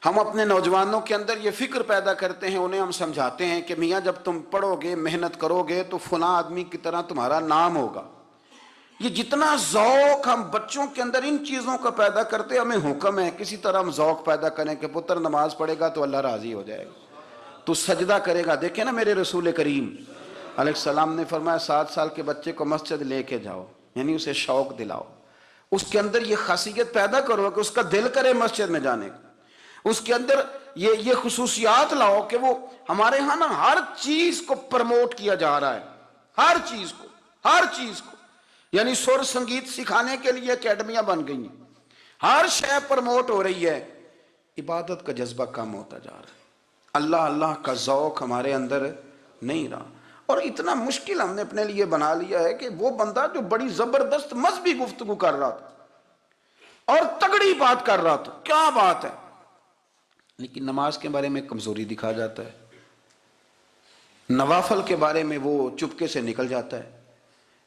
ہم اپنے نوجوانوں کے اندر یہ فکر پیدا کرتے ہیں, انہیں ہم سمجھاتے ہیں کہ میاں جب تم پڑھو گے محنت کرو گے تو فلاں آدمی کی طرح تمہارا نام ہوگا. یہ جتنا ذوق ہم بچوں کے اندر ان چیزوں کا پیدا کرتے, ہمیں حکم ہے کسی طرح ہم ذوق پیدا کریں کہ پتر نماز پڑھے گا تو اللہ راضی ہو جائے گا, تو سجدہ کرے گا. دیکھیں نا میرے رسول کریم علیہ السلام نے فرمایا 7 سال کے بچے کو مسجد لے کے جاؤ, یعنی اسے شوق دلاؤ, اس کے اندر یہ خاصیت پیدا کرو کہ اس کا دل کرے مسجد میں جانے کا, اس کے اندر یہ خصوصیات لاؤ کہ وہ ہمارے ہاں نا ہر چیز کو پرموٹ کیا جا رہا ہے, ہر چیز کو یعنی سر سنگیت سکھانے کے لیے اکیڈمیاں بن گئی ہیں, ہر شے پرموٹ ہو رہی ہے. عبادت کا جذبہ کم ہوتا جا رہا ہے, اللہ اللہ کا ذوق ہمارے اندر نہیں رہا. اور اتنا مشکل ہم نے اپنے لیے بنا لیا ہے کہ وہ بندہ جو بڑی زبردست مذہبی گفتگو کر رہا تھا اور تگڑی بات کر رہا تھا, کیا بات ہے, لیکن نماز کے بارے میں کمزوری دکھا جاتا ہے, نوافل کے بارے میں وہ چپکے سے نکل جاتا ہے.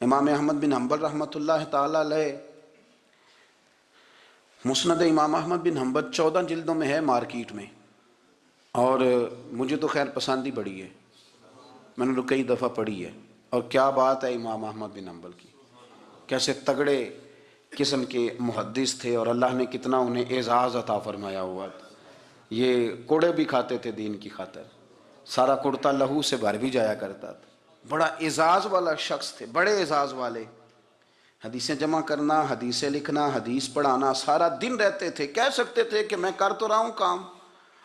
امام احمد بن حنبل رحمۃ اللہ تعالی علیہ, مسند امام احمد بن حنبل 14 جلدوں میں ہے مارکیٹ میں, اور مجھے تو خیر پسند ہی بڑی ہے, میں نے تو کئی دفعہ پڑھی ہے. اور کیا بات ہے امام احمد بن حنبل کی, کیسے تگڑے قسم کے محدث تھے اور اللہ نے کتنا انہیں اعزاز عطا فرمایا ہوا تھا. یہ کوڑے بھی کھاتے تھے دین کی خاطر، سارا کرتا لہو سے بھر بھی جایا کرتا تھا. بڑا اعزاز والا شخص تھے، بڑے اعزاز والے. حدیثیں جمع کرنا، حدیثیں لکھنا، حدیث پڑھانا، سارا دن رہتے تھے. کہہ سکتے تھے کہ میں کر تو رہا ہوں کام،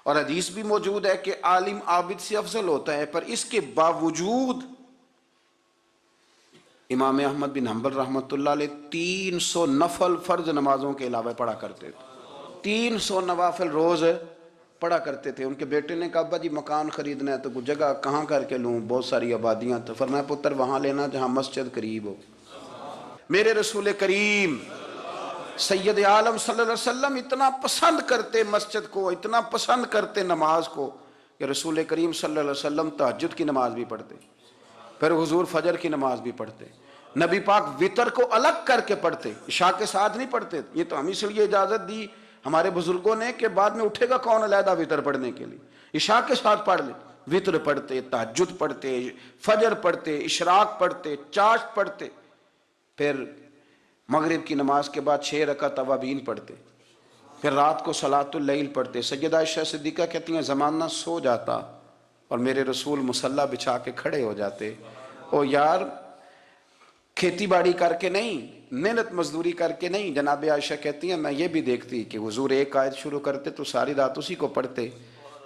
اور حدیث بھی موجود ہے کہ عالم عابد سے افضل ہوتا ہے، پر اس کے باوجود امام احمد بن حنبل رحمۃ اللہ علیہ 300 نفل فرض نمازوں کے علاوہ پڑھا کرتے تھے. 300 نوافل روز پڑھا کرتے تھے. ان کے بیٹے نے کہا ابا جی مکان خریدنا ہے تو کوئی جگہ کہاں کر کے لوں، بہت ساری آبادیاں. تو فرمایا پتر وہاں لینا جہاں مسجد قریب ہو. میرے رسول کریم سید عالم صلی اللہ علیہ وسلم اتنا پسند کرتے مسجد کو، اتنا پسند کرتے نماز کو، کہ رسول کریم صلی اللہ علیہ وسلم تہجد کی نماز بھی پڑھتے، پھر حضور فجر کی نماز بھی پڑھتے. نبی پاک وتر کو الگ کر کے پڑھتے، عشاء کے ساتھ نہیں پڑھتے. یہ تو ہم اس لیے اجازت دی ہمارے بزرگوں نے کہ بعد میں اٹھے گا کون علیحدہ وتر پڑھنے کے لیے، عشاء کے ساتھ پڑھ لے. وتر پڑھتے، تہجد پڑھتے، فجر پڑھتے، اشراق پڑھتے، چاشت پڑھتے، پھر مغرب کی نماز کے بعد 6 رکعت اوابین پڑھتے، پھر رات کو صلاۃ اللیل پڑھتے. سیدہ عائشہ صدیقہ کہتی ہیں زمانہ سو جاتا اور میرے رسول مصلی بچھا کے کھڑے ہو جاتے. او یار کھیتی باڑی کر کے نہیں، محنت مزدوری کر کے نہیں. جناب عائشہ کہتی ہیں میں یہ بھی دیکھتی کہ حضور ایک آیت شروع کرتے تو ساری رات اسی کو پڑھتے،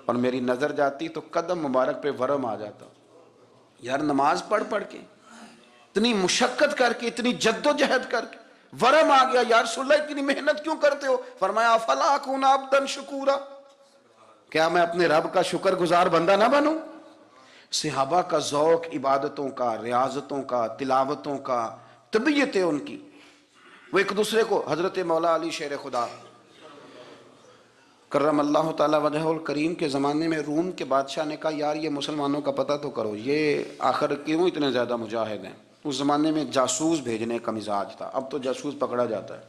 اور میری نظر جاتی تو قدم مبارک پہ ورم آ جاتا. یار نماز پڑھ پڑھ کے اتنی مشقت کر کے، اتنی جد و جہد کر کے ورم آ گیا. یا رسول اللہ اتنی محنت کیوں کرتے ہو؟ فرمایا افلا اکون عبدا شکورا، کیا میں اپنے رب کا شکر گزار بندہ نہ بنوں؟ صحابہ کا ذوق عبادتوں کا، ریاضتوں کا، تلاوتوں کا، طبیعت ہے ان کی. وہ ایک دوسرے کو، حضرت مولا علی شیر خدا کرم اللہ تعالی وجہہ الکریم کے زمانے میں روم کے بادشاہ نے کہا یار یہ مسلمانوں کا پتہ تو کرو، یہ آخر کیوں اتنے زیادہ مجاہد ہیں. اس زمانے میں جاسوس بھیجنے کا مزاج تھا. اب تو جاسوس پکڑا جاتا ہے،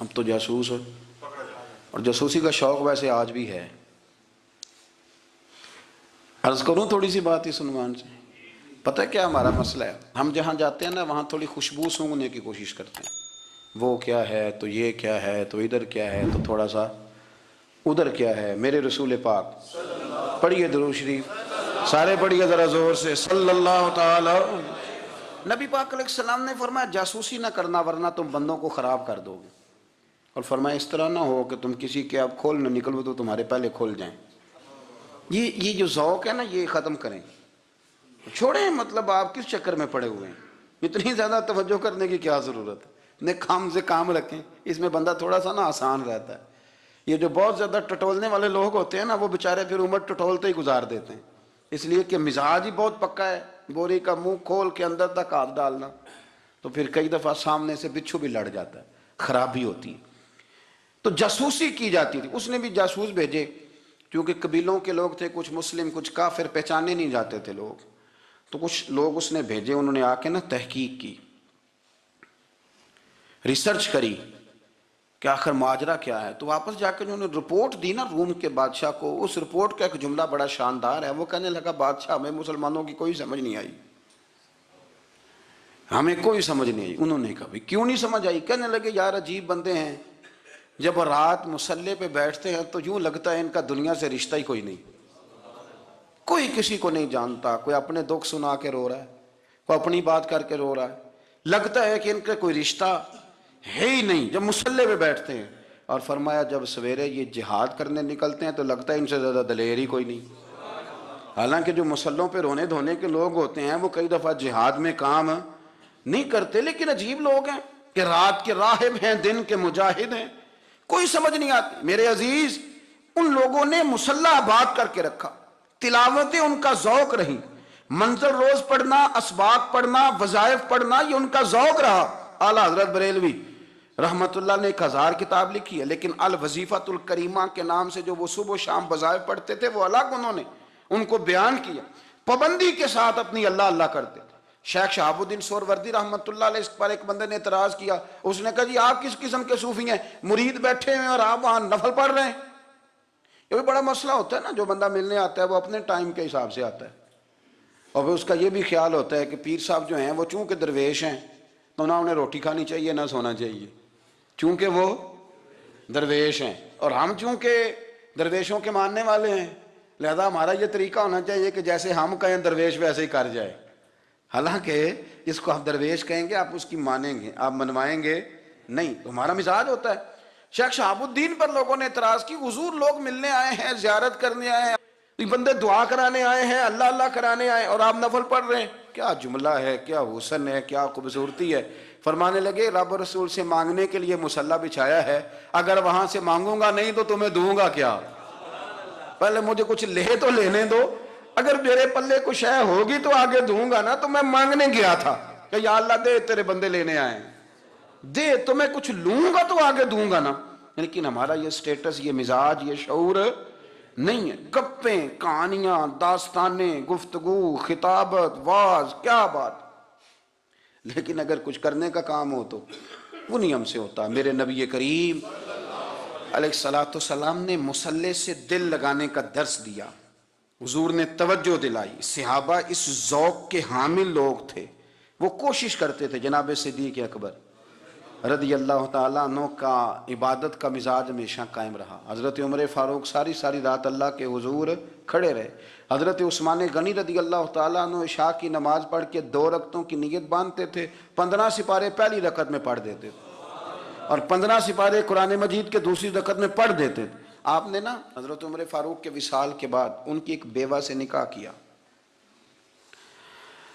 اب تو جاسوس اور جاسوسی کا شوق ویسے آج بھی ہے. عرض کروں تھوڑی سی بات اس عنوان سے. پتہ کیا ہمارا مسئلہ ہے؟ ہم جہاں جاتے ہیں نا وہاں تھوڑی خوشبو سونگھنے کی کوشش کرتے ہیں. وہ کیا ہے تو یہ کیا ہے تو ادھر کیا ہے تو تھوڑا سا ادھر کیا ہے. میرے رسول پاک پڑھیے درود شریف، سارے پڑھیے ذرا زور سے صلی اللہ تعالی. نبی پاک علیہ السلام نے فرمایا جاسوسی نہ کرنا ورنہ تم بندوں کو خراب کر دو گے. اور فرمایا اس طرح نہ ہو کہ تم کسی کے اب کھول نہ نکلو تو تمہارے پہلے کھول جائیں. یہ جو ذوق ہے نا یہ ختم کریں، چھوڑیں. مطلب آپ کس چکر میں پڑے ہوئے ہیں؟ اتنی زیادہ توجہ کرنے کی کیا ضرورت ہے؟ نے کام سے کام رکھیں. اس میں بندہ تھوڑا سا نا آسان رہتا ہے. یہ جو بہت زیادہ ٹٹولنے والے لوگ ہوتے ہیں نا وہ بیچارے پھر عمر ٹٹولتے ہی گزار دیتے ہیں، اس لیے کہ مزاج ہی بہت پکا ہے. بوری کا منہ کھول کے اندر تک ہاتھ ڈالنا، تو پھر کئی دفعہ سامنے سے بچھو بھی لڑ جاتا ہے، خرابی ہوتی ہے. تو جاسوسی کی جاتی تھی. اس نے بھی جاسوس بھیجے کیونکہ قبیلوں کے لوگ تھے، کچھ مسلم کچھ کافر، پہچانے نہیں جاتے تھے لوگ. تو کچھ لوگ اس نے بھیجے، انہوں نے آ کے نا تحقیق کی، ریسرچ کری کہ آخر ماجرا کیا ہے. تو واپس جا کے انہوں نے رپورٹ دی نا روم کے بادشاہ کو. اس رپورٹ کا ایک جملہ بڑا شاندار ہے. وہ کہنے لگا بادشاہ ہمیں مسلمانوں کی کوئی سمجھ نہیں آئی، ہمیں کوئی سمجھ نہیں آئی. انہوں نے کہا بھائی کیوں نہیں سمجھ آئی؟ کہنے لگے یار عجیب بندے ہیں، جب رات مصلے پہ بیٹھتے ہیں تو یوں لگتا ہے ان کا دنیا سے رشتہ ہی کوئی نہیں، کوئی کسی کو نہیں جانتا. کوئی اپنے دکھ سنا کے رو رہا ہے، کوئی اپنی بات کر کے رو رہا ہے. لگتا ہے کہ ان کا کوئی رشتہ ہے ہی نہیں جب مصلے پہ بیٹھتے ہیں. اور فرمایا جب سویرے یہ جہاد کرنے نکلتے ہیں تو لگتا ہے ان سے زیادہ دلیر ہی کوئی نہیں. حالانکہ جو مصلوں پہ رونے دھونے کے لوگ ہوتے ہیں وہ کئی دفعہ جہاد میں کام نہیں کرتے، لیکن عجیب لوگ ہیں کہ رات کے راہب ہیں، دن کے مجاہد ہیں، کوئی سمجھ نہیں آتی. میرے عزیز ان لوگوں نے مصلی آباد کر کے رکھا، تلاوتیں ان کا ذوق رہی، منظر روز پڑھنا، اسباق پڑھنا، وظائف پڑھنا، یہ ان کا ذوق رہا. اعلیٰ حضرت بریلوی رحمت اللہ نے 1000 کتاب لکھی ہے، لیکن الوظیفۃ الکریمہ کے نام سے جو وہ صبح و شام وظائف پڑھتے تھے وہ الگ انہوں نے ان کو بیان کیا. پابندی کے ساتھ اپنی اللہ اللہ کرتے تھے. شیخ شہاب الدین سہروردی رحمت اللہ علیہ اس پر ایک بندے نے اعتراض کیا. اس نے کہا جی آپ کس قسم کے صوفی ہیں، مرید بیٹھے ہیں اور آپ وہاں نفل پڑھ رہے ہیں؟ یہ بھی بڑا مسئلہ ہوتا ہے نا. جو بندہ ملنے آتا ہے وہ اپنے ٹائم کے حساب سے آتا ہے، اور پھر اس کا یہ بھی خیال ہوتا ہے کہ پیر صاحب جو ہیں وہ چونکہ درویش ہیں تو نہ انہیں روٹی کھانی چاہیے نہ سونا چاہیے، چونکہ وہ درویش ہیں، اور ہم چونکہ درویشوں کے ماننے والے ہیں، لہذا ہمارا یہ طریقہ ہونا چاہیے کہ جیسے ہم کہیں درویش ویسے ہی کر جائے۔ حالانکہ جس کو آپ درویش کہیں گے آپ اس کی مانیں گے، آپ منوائیں گے نہیں، تو ہمارا مزاج ہوتا ہے۔ شیخ شہاب الدین پر لوگوں نے اعتراض کی، حضور لوگ ملنے آئے ہیں، زیارت کرنے آئے ہیں، یہ بندے دعا کرانے آئے ہیں، اللہ اللہ کرانے آئے ہیں، اور آپ نفل پڑھ رہے ہیں، کیا جملہ ہے، کیا حسن ہے، کیا خوبصورتی ہے۔ فرمانے لگے رب رسول سے مانگنے کے لیے مصلی بچھایا ہے، اگر وہاں سے مانگوں گا نہیں تو تمہیں دوں گا کیا؟ پہلے مجھے کچھ لے تو لینے دو، اگر میرے پلے کچھ ہے ہوگی تو آگے دوں گا نا، تو میں مانگنے گیا تھا کہ یا اللہ دے، تیرے بندے لینے آئے ہیں، دے تو میں کچھ لوں گا تو آگے دوں گا نا۔ لیکن ہمارا یہ سٹیٹس، یہ مزاج، یہ شعور نہیں ہے۔ گپیں، کہانیاں، داستانیں، گفتگو، خطابت، واز، کیا بات۔ لیکن اگر کچھ کرنے کا کام ہو تو وہ نہیں ہم سے ہوتا۔ میرے نبی کریم علیہ الصلوۃ والسلام نے مصلی سے دل لگانے کا درس دیا، حضور نے توجہ دلائی، صحابہ اس ذوق کے حامل لوگ تھے، وہ کوشش کرتے تھے۔ جناب صدیق اکبر رضی اللہ تعالیٰ عنہ کا عبادت کا مزاج ہمیشہ قائم رہا۔ حضرت عمر فاروق ساری رات اللہ کے حضور کھڑے رہے۔ حضرت عثمان غنی رضی اللہ تعالیٰ عنہ عشاء کی نماز پڑھ کے 2 رکعتوں کی نیت باندھتے تھے، 15 سپارے پہلی رکعت میں پڑھ دیتے تھے اور 15 سپارے قرآن مجید کے دوسری رکعت میں پڑھ دیتے تھے۔ آپ نے نا حضرت عمر فاروق کے وصال کے بعد ان کی ایک بیوہ سے نکاح کیا،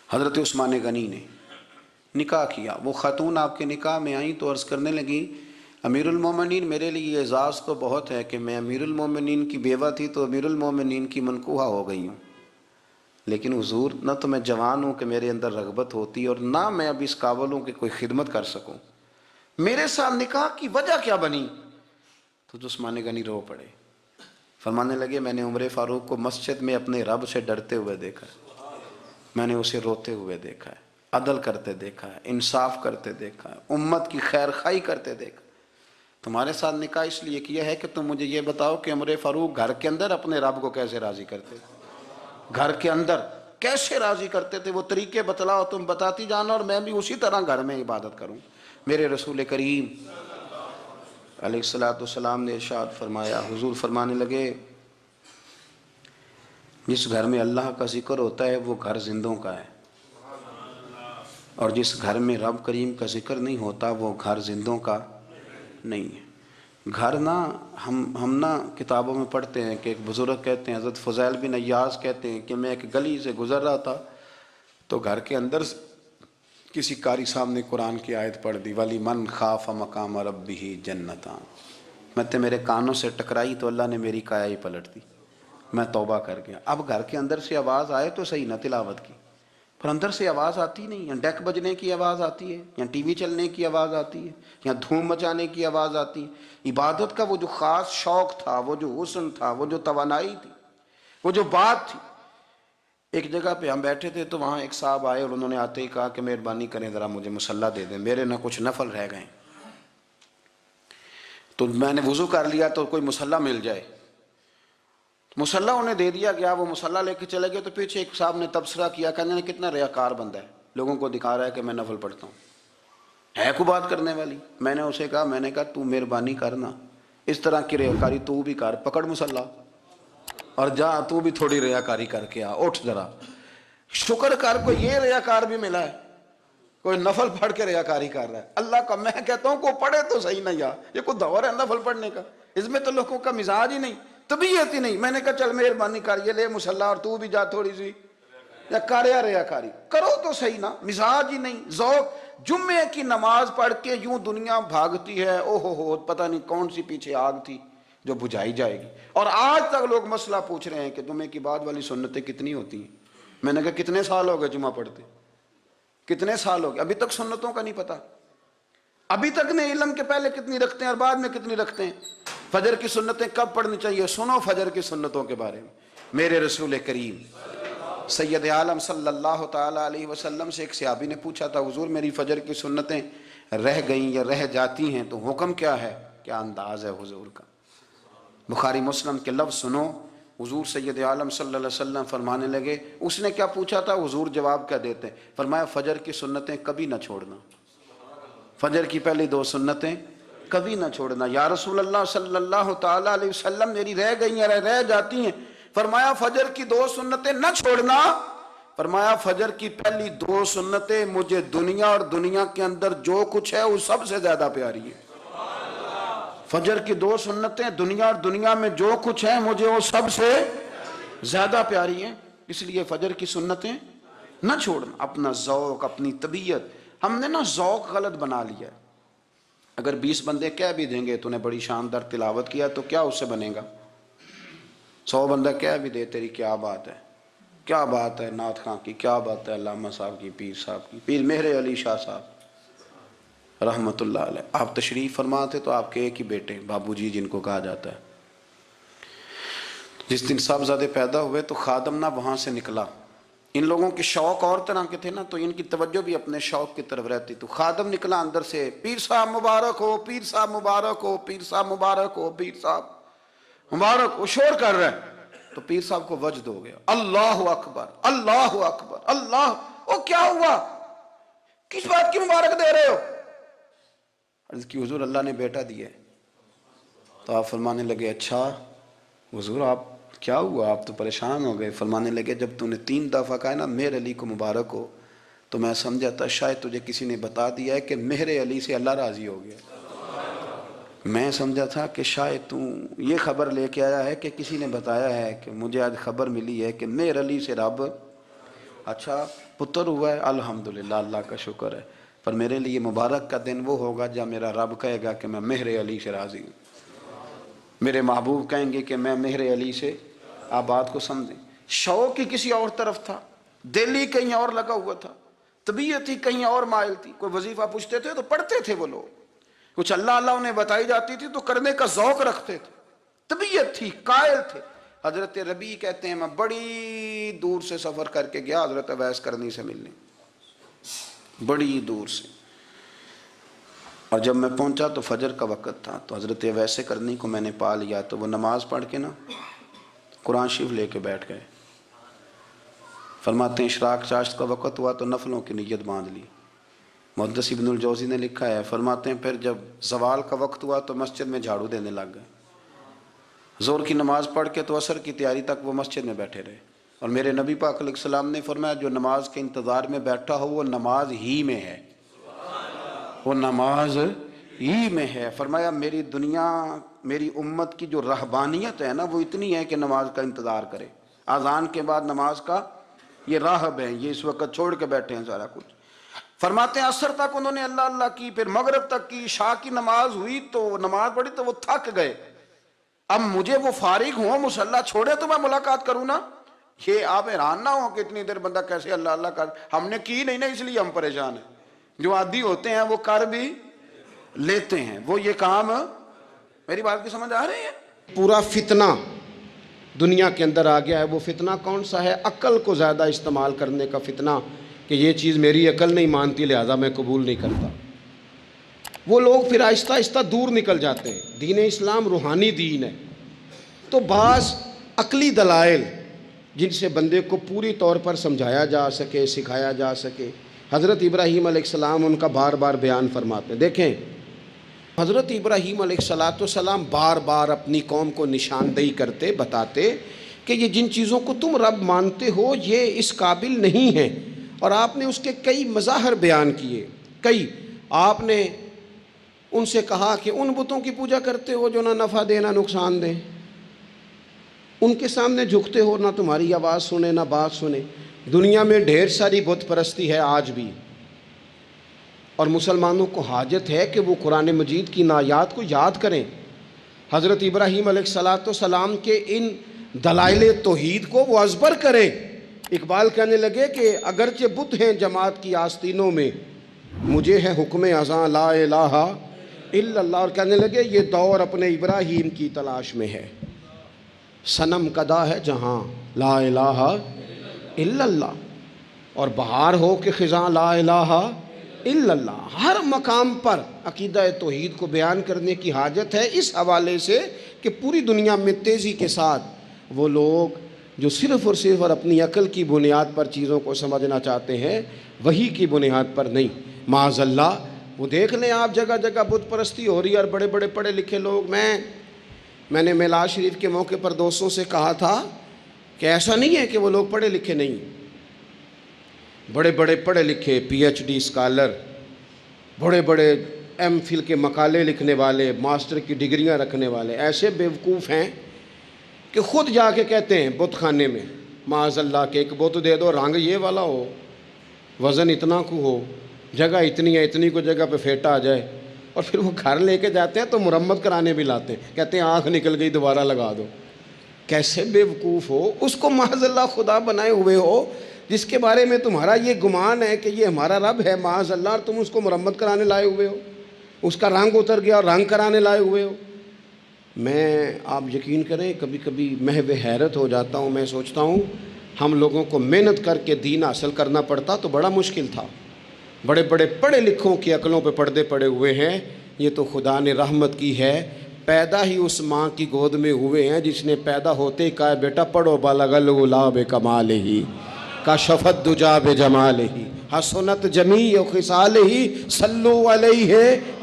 حضرت عثمان غنی نے نکاح کیا۔ وہ خاتون آپ کے نکاح میں آئیں تو عرض کرنے لگیں، امیر المومنین میرے لیے یہ اعزاز تو بہت ہے کہ میں امیر المومنین کی بیوہ تھی تو امیر المومنین کی منکوحہ ہو گئی ہوں، لیکن حضور نہ تو میں جوان ہوں کہ میرے اندر رغبت ہوتی اور نہ میں اب اس قابل ہوں کہ کوئی خدمت کر سکوں، میرے ساتھ نکاح کی وجہ کیا بنی؟ تو عثمان غنی رو پڑے، فرمانے لگے میں نے عمر فاروق کو مسجد میں اپنے رب سے ڈرتے ہوئے دیکھا ہے، میں نے اسے روتے ہوئے دیکھا ہے، عدل کرتے دیکھا ہے، انصاف کرتے دیکھا ہے، امت کی خیر خواہی کرتے دیکھا۔ تمہارے ساتھ نکاح اس لیے کیا ہے کہ تم مجھے یہ بتاؤ کہ عمر فاروق گھر کے اندر اپنے رب کو کیسے راضی کرتے، گھر کے اندر کیسے راضی کرتے تھے، وہ طریقے بتلاؤ، تم بتاتی جانا اور میں بھی اسی طرح گھر میں عبادت کروں۔ میرے رسول کریم علیہ الصلوۃ والسلام نے ارشاد فرمایا، حضور فرمانے لگے جس گھر میں اللہ کا ذکر ہوتا ہے وہ گھر زندوں کا ہے، اور جس گھر میں رب کریم کا ذکر نہیں ہوتا وہ گھر زندوں کا نہیں ہے۔ گھر نا ہم نا کتابوں میں پڑھتے ہیں کہ ایک بزرگ کہتے ہیں، حضرت فضیل بن ایاز کہتے ہیں کہ میں ایک گلی سے گزر رہا تھا تو گھر کے اندر کسی قاری صاحب نے قرآن کی آیت پڑھ دی، وَلِمَنْ خَافَ مَقَامَ رَبِّهِ جَنَّتَانِ، میں تو میرے کانوں سے ٹکرائی تو اللہ نے میری کایا ہی پلٹ دی، میں توبہ کر گیا۔ اب گھر کے اندر سے آواز آئے تو صحیح نہ تلاوت کی، پر اندر سے آواز آتی نہیں، یا ڈیک بجنے کی آواز آتی ہے، یا ٹی وی چلنے کی آواز آتی ہے، یا دھوم مچانے کی آواز آتی ہے۔ عبادت کا وہ جو خاص شوق تھا، وہ جو حسن تھا، وہ جو توانائی تھی، وہ جو بات تھی۔ ایک جگہ پہ ہم بیٹھے تھے تو وہاں ایک صاحب آئے اور انہوں نے آتے ہی کہا کہ مہربانی کریں ذرا مجھے مصلی دے دیں، میرے نہ کچھ نفل رہ گئے۔ تو میں نے وضو کر لیا تو کوئی مصلی مل جائے، مصلی انہیں دے دیا گیا، وہ مصلی لے کے چلے گئے تو پیچھے ایک صاحب نے تبصرہ کیا، کہنے نے کتنا ریاکار بندہ ہے، لوگوں کو دکھا رہا ہے کہ میں نفل پڑھتا ہوں، ہے کو بات کرنے والی۔ میں نے اسے کہا تو مہربانی کرنا اس طرح کی ریاکاری تو بھی کر، پکڑ مصلی اور جا تو بھی تھوڑی ریاکاری کر کے آ، اٹھ ذرا شکر کر، کوئی یہ ریاکار بھی ملا ہے، کوئی نفل پڑھ کے ریاکاری کر رہا ہے۔ اللہ کا میں کہتا ہوں کو پڑھے تو صحیح نہ، یہ کوئی دور ہے نفل پڑھنے کا، اس میں تو لوگوں کا مزاج ہی نہیں، طبیعت ہی نہیں۔ میں نے کہا چل مہربانی کر، یہ لے مصلی اور تو بھی جا تھوڑی سی، یا کر یا ریاکاری کرو تو صحیح نا، مزاج ہی نہیں، ذوق۔ جمعے کی نماز پڑھ کے یوں دنیا بھاگتی ہے، او ہو پتہ نہیں کون سی پیچھے آگ تھی جو بجھائی جائے گی، اور آج تک لوگ مسئلہ پوچھ رہے ہیں کہ جمعے کی بعد والی سنتیں کتنی ہوتی ہیں۔ میں نے کہا کتنے سال ہو گئے جمعہ پڑھتے، کتنے سال ہو گئے، ابھی تک سنتوں کا نہیں پتہ، ابھی تک نہیں علم کے پہلے کتنی رکھتے ہیں اور بعد میں کتنی رکھتے ہیں۔ فجر کی سنتیں کب پڑھنی چاہیے، سنو فجر کی سنتوں کے بارے میں۔ میرے رسول کریم سید عالم صلی اللہ تعالیٰ علیہ وسلم سے ایک صحابی نے پوچھا تھا، حضور میری فجر کی سنتیں رہ گئیں یا رہ جاتی ہیں تو حکم کیا ہے؟ کیا انداز ہے حضور کا، بخاری مسلم کے لفظ سنو۔ حضور سید عالم صلی اللہ علیہ وسلم فرمانے لگے، اس نے کیا پوچھا تھا، حضور جواب کیا دیتے ہیں؟ فرمایا فجر کی سنتیں کبھی نہ چھوڑنا، فجر کی پہلی 2 سنتیں کبھی نہ چھوڑنا۔ یا رسول اللہ صلی اللہ تعالیٰ علیہ وسلم میری رہ گئی ہیں، رہ جاتی ہیں۔ فرمایا فجر کی 2 سنتیں نہ چھوڑنا۔ فرمایا فجر کی پہلی 2 سنتیں مجھے دنیا اور دنیا کے اندر جو کچھ ہے وہ سب سے زیادہ پیاری ہے۔ فجر کی 2 سنتیں دنیا اور دنیا میں جو کچھ ہے مجھے وہ سب سے زیادہ پیاری ہیں، اس لیے فجر کی سنتیں نہ چھوڑنا۔ اپنا ذوق، اپنی طبیعت، ہم نے نا ذوق غلط بنا لیا ہے۔ اگر 20 بندے کہہ بھی دیں گے تو نے بڑی شاندار تلاوت کیا تو کیا اس سے بنے گا؟ 100 بندہ کہہ بھی دے تیری کیا بات ہے، کیا بات ہے نعت خاں کی، کیا بات ہے علامہ صاحب کی، پیر صاحب کی، پیر مہر علی شاہ صاحب رحمت اللہ علیہ۔ آپ تشریف فرما تھے تو آپ کے ایک ہی بیٹے بابو جی جن کو کہا جاتا ہے، جس دن صاحبزادے پیدا ہوئے تو خادم نہ وہاں سے نکلا۔ ان لوگوں کے شوق اور طرح کے تھے نا، تو ان کی توجہ بھی اپنے شوق کی طرف رہتی۔ تو خادم نکلا اندر سے، پیر صاحب مبارک ہو، پیر صاحب مبارک ہو، پیر صاحب مبارک ہو، پیر صاحب مبارک ہو، شور کر رہے ہیں۔ تو پیر صاحب کو وجد ہو گیا، اللہ اکبر اللہ اکبر اللہ۔ او کیا ہوا، کس بات کی مبارک دے رہے ہو؟ عرض کی حضور اللہ نے بیٹا دیا ہے۔ تو آپ فرمانے لگے اچھا حضور آپ کیا ہوا، آپ تو پریشان ہو گئے۔ فرمانے لگے جب تو نے 3 دفعہ کہا نا مہر علی کو مبارک ہو، تو میں سمجھا تھا شاید تجھے کسی نے بتا دیا ہے کہ مہر علی سے اللہ راضی ہو گیا۔ میں سمجھا تھا کہ شاید تو یہ خبر لے کے آیا ہے کہ کسی نے بتایا ہے کہ مجھے آج خبر ملی ہے کہ مہر علی سے رب اچھا پتر ہوا ہے، الحمدللہ اللہ کا شکر ہے۔ پر میرے لیے مبارک کا دن وہ ہوگا جب میرا رب کہے گا کہ میں مہر علی سے راضی ہوں، میرے محبوب کہیں گے کہ میں مہر علی سے۔ آپ بات کو سمجھیں، شوق ہی کسی اور طرف تھا، دل ہی کہیں اور لگا ہوا تھا، طبیعت ہی کہیں اور مائل تھی۔ کوئی وظیفہ پوچھتے تھے تو پڑھتے تھے وہ لوگ، کچھ اللہ اللہ انہیں بتائی جاتی تھی تو کرنے کا ذوق رکھتے تھے، طبیعت تھی، قائل تھے۔ حضرت ربیع کہتے ہیں میں بڑی دور سے سفر کر کے گیا حضرت اویس کرنی سے ملنے، بڑی دور سے، اور جب میں پہنچا تو فجر کا وقت تھا۔ تو حضرت اویس کرنی کو میں نے پا لیا، تو وہ نماز پڑھ کے نا قرآن شریف لے کے بیٹھ گئے۔ فرماتے ہیں اشراق چاشت کا وقت ہوا تو نفلوں کی نیت باندھ لی۔ محدث ابن الجوزی نے لکھا ہے، فرماتے ہیں پھر جب زوال کا وقت ہوا تو مسجد میں جھاڑو دینے لگ گئے۔ ظہر کی نماز پڑھ کے تو عصر کی تیاری تک وہ مسجد میں بیٹھے رہے۔ اور میرے نبی پاک علیہ السلام نے فرمایا جو نماز کے انتظار میں بیٹھا ہو وہ نماز ہی میں ہے، وہ نماز ہی میں ہے۔ فرمایا میری دنیا، میری امت کی جو رہبانیت ہے نا وہ اتنی ہے کہ نماز کا انتظار کرے، اذان کے بعد نماز کا یہ راہب ہیں، یہ اس وقت چھوڑ کے بیٹھے ہیں سارا کچھ۔ فرماتے ہیں عصر تک انہوں نے اللہ اللہ کی، پھر مغرب تک کی، عشاء کی نماز ہوئی تو نماز پڑھی تو وہ تھک گئے۔ اب مجھے وہ فارغ ہوں مصلی چھوڑے تو میں ملاقات کروں نا۔ یہ آپ حیران نہ ہو کہ اتنی دیر بندہ کیسے اللہ اللہ کر، ہم نے کی نہیں نا اس لیے ہم پریشان ہیں۔ جو عادی ہوتے ہیں وہ کر بھی لیتے ہیں، وہ یہ کام، میری بات کی سمجھ آ رہی ہے؟ پورا فتنہ دنیا کے اندر آ گیا ہے۔ وہ فتنہ کون سا ہے؟ عقل کو زیادہ استعمال کرنے کا فتنہ، کہ یہ چیز میری عقل نہیں مانتی لہذا میں قبول نہیں کرتا۔ وہ لوگ پھر آہستہ آہستہ دور نکل جاتے ہیں۔ دین اسلام روحانی دین ہے، تو بعض عقلی دلائل جن سے بندے کو پوری طور پر سمجھایا جا سکے، سکھایا جا سکے، حضرت ابراہیم علیہ السلام ان کا بار بار بیان فرماتے ہیں۔ دیکھیں حضرت ابراہیم علیہ السلام بار بار اپنی قوم کو نشاندہی کرتے، بتاتے کہ یہ جن چیزوں کو تم رب مانتے ہو یہ اس قابل نہیں ہیں، اور آپ نے اس کے کئی مظاہر بیان کیے۔ کئی آپ نے ان سے کہا کہ ان بتوں کی پوجا کرتے ہو جو نہ نفع دے نہ نقصان دے، ان کے سامنے جھکتے ہو، نہ تمہاری آواز سنے نہ بات سنے۔ دنیا میں ڈھیر ساری بت پرستی ہے آج بھی، اور مسلمانوں کو حاجت ہے کہ وہ قرآن مجید کی آیات کو یاد کریں، حضرت ابراہیم علیہ السلام کے ان دلائل توحید کو وہ ازبر کریں۔ اقبال کہنے لگے کہ اگرچہ بت ہیں جماعت کی آستینوں میں، مجھے ہے حکم اذاں لا الہ الا اللہ، اور کہنے لگے یہ دور اپنے ابراہیم کی تلاش میں ہے، صنم کدا ہے جہاں لا الہ الا اللہ، اور بہار ہو کہ خزاں لا الہ الا اللہ۔ ہر مقام پر عقیدہ توحید کو بیان کرنے کی حاجت ہے، اس حوالے سے کہ پوری دنیا میں تیزی کے ساتھ وہ لوگ جو صرف اور صرف اور اپنی عقل کی بنیاد پر چیزوں کو سمجھنا چاہتے ہیں، وہی کی بنیاد پر نہیں، معاذ اللہ وہ دیکھ لیں آپ، جگہ جگہ بت پرستی ہو رہی ہے اور بڑے بڑے پڑھے لکھے لوگ. میں نے میلاد شریف کے موقع پر دوستوں سے کہا تھا کہ ایسا نہیں ہے کہ وہ لوگ پڑھے لکھے نہیں، بڑے بڑے پڑھے لکھے پی ایچ ڈی اسکالر، بڑے بڑے ایم فل کے مقالے لکھنے والے، ماسٹر کی ڈگریاں رکھنے والے ایسے بیوقوف ہیں کہ خود جا کے کہتے ہیں بت خانے میں معاذ اللہ کہ ایک بت دے دو، رنگ یہ والا ہو، وزن اتنا کو ہو، جگہ اتنی ہے، اتنی کو جگہ پہ پھیٹا آ جائے، اور پھر وہ گھر لے کے جاتے ہیں تو مرمت کرانے بھی لاتے ہیں، کہتے ہیں آنکھ نکل گئی دوبارہ لگا دو. کیسے بیوقوف ہو، اس کو معاذ اللہ خدا بنائے ہوئے ہو جس کے بارے میں تمہارا یہ گمان ہے کہ یہ ہمارا رب ہے معاذ اللہ، اور تم اس کو مرمت کرانے لائے ہوئے ہو، اس کا رنگ اتر گیا اور رنگ کرانے لائے ہوئے ہو. میں آپ یقین کریں کبھی کبھی محو حیرت ہو جاتا ہوں. میں سوچتا ہوں ہم لوگوں کو محنت کر کے دین حاصل کرنا پڑتا تو بڑا مشکل تھا. بڑے بڑے پڑھے لکھوں کی عقلوں پہ پردے پڑے ہوئے ہیں. یہ تو خدا نے رحمت کی ہے، پیدا ہی اس ماں کی گود میں ہوئے ہیں جس نے پیدا ہوتے ہی کہا بیٹا پڑھو بالغ الغلام کمال ہی کشفت دجا بجمال ہی حسنت جمیع خصال ہی صلو علیہ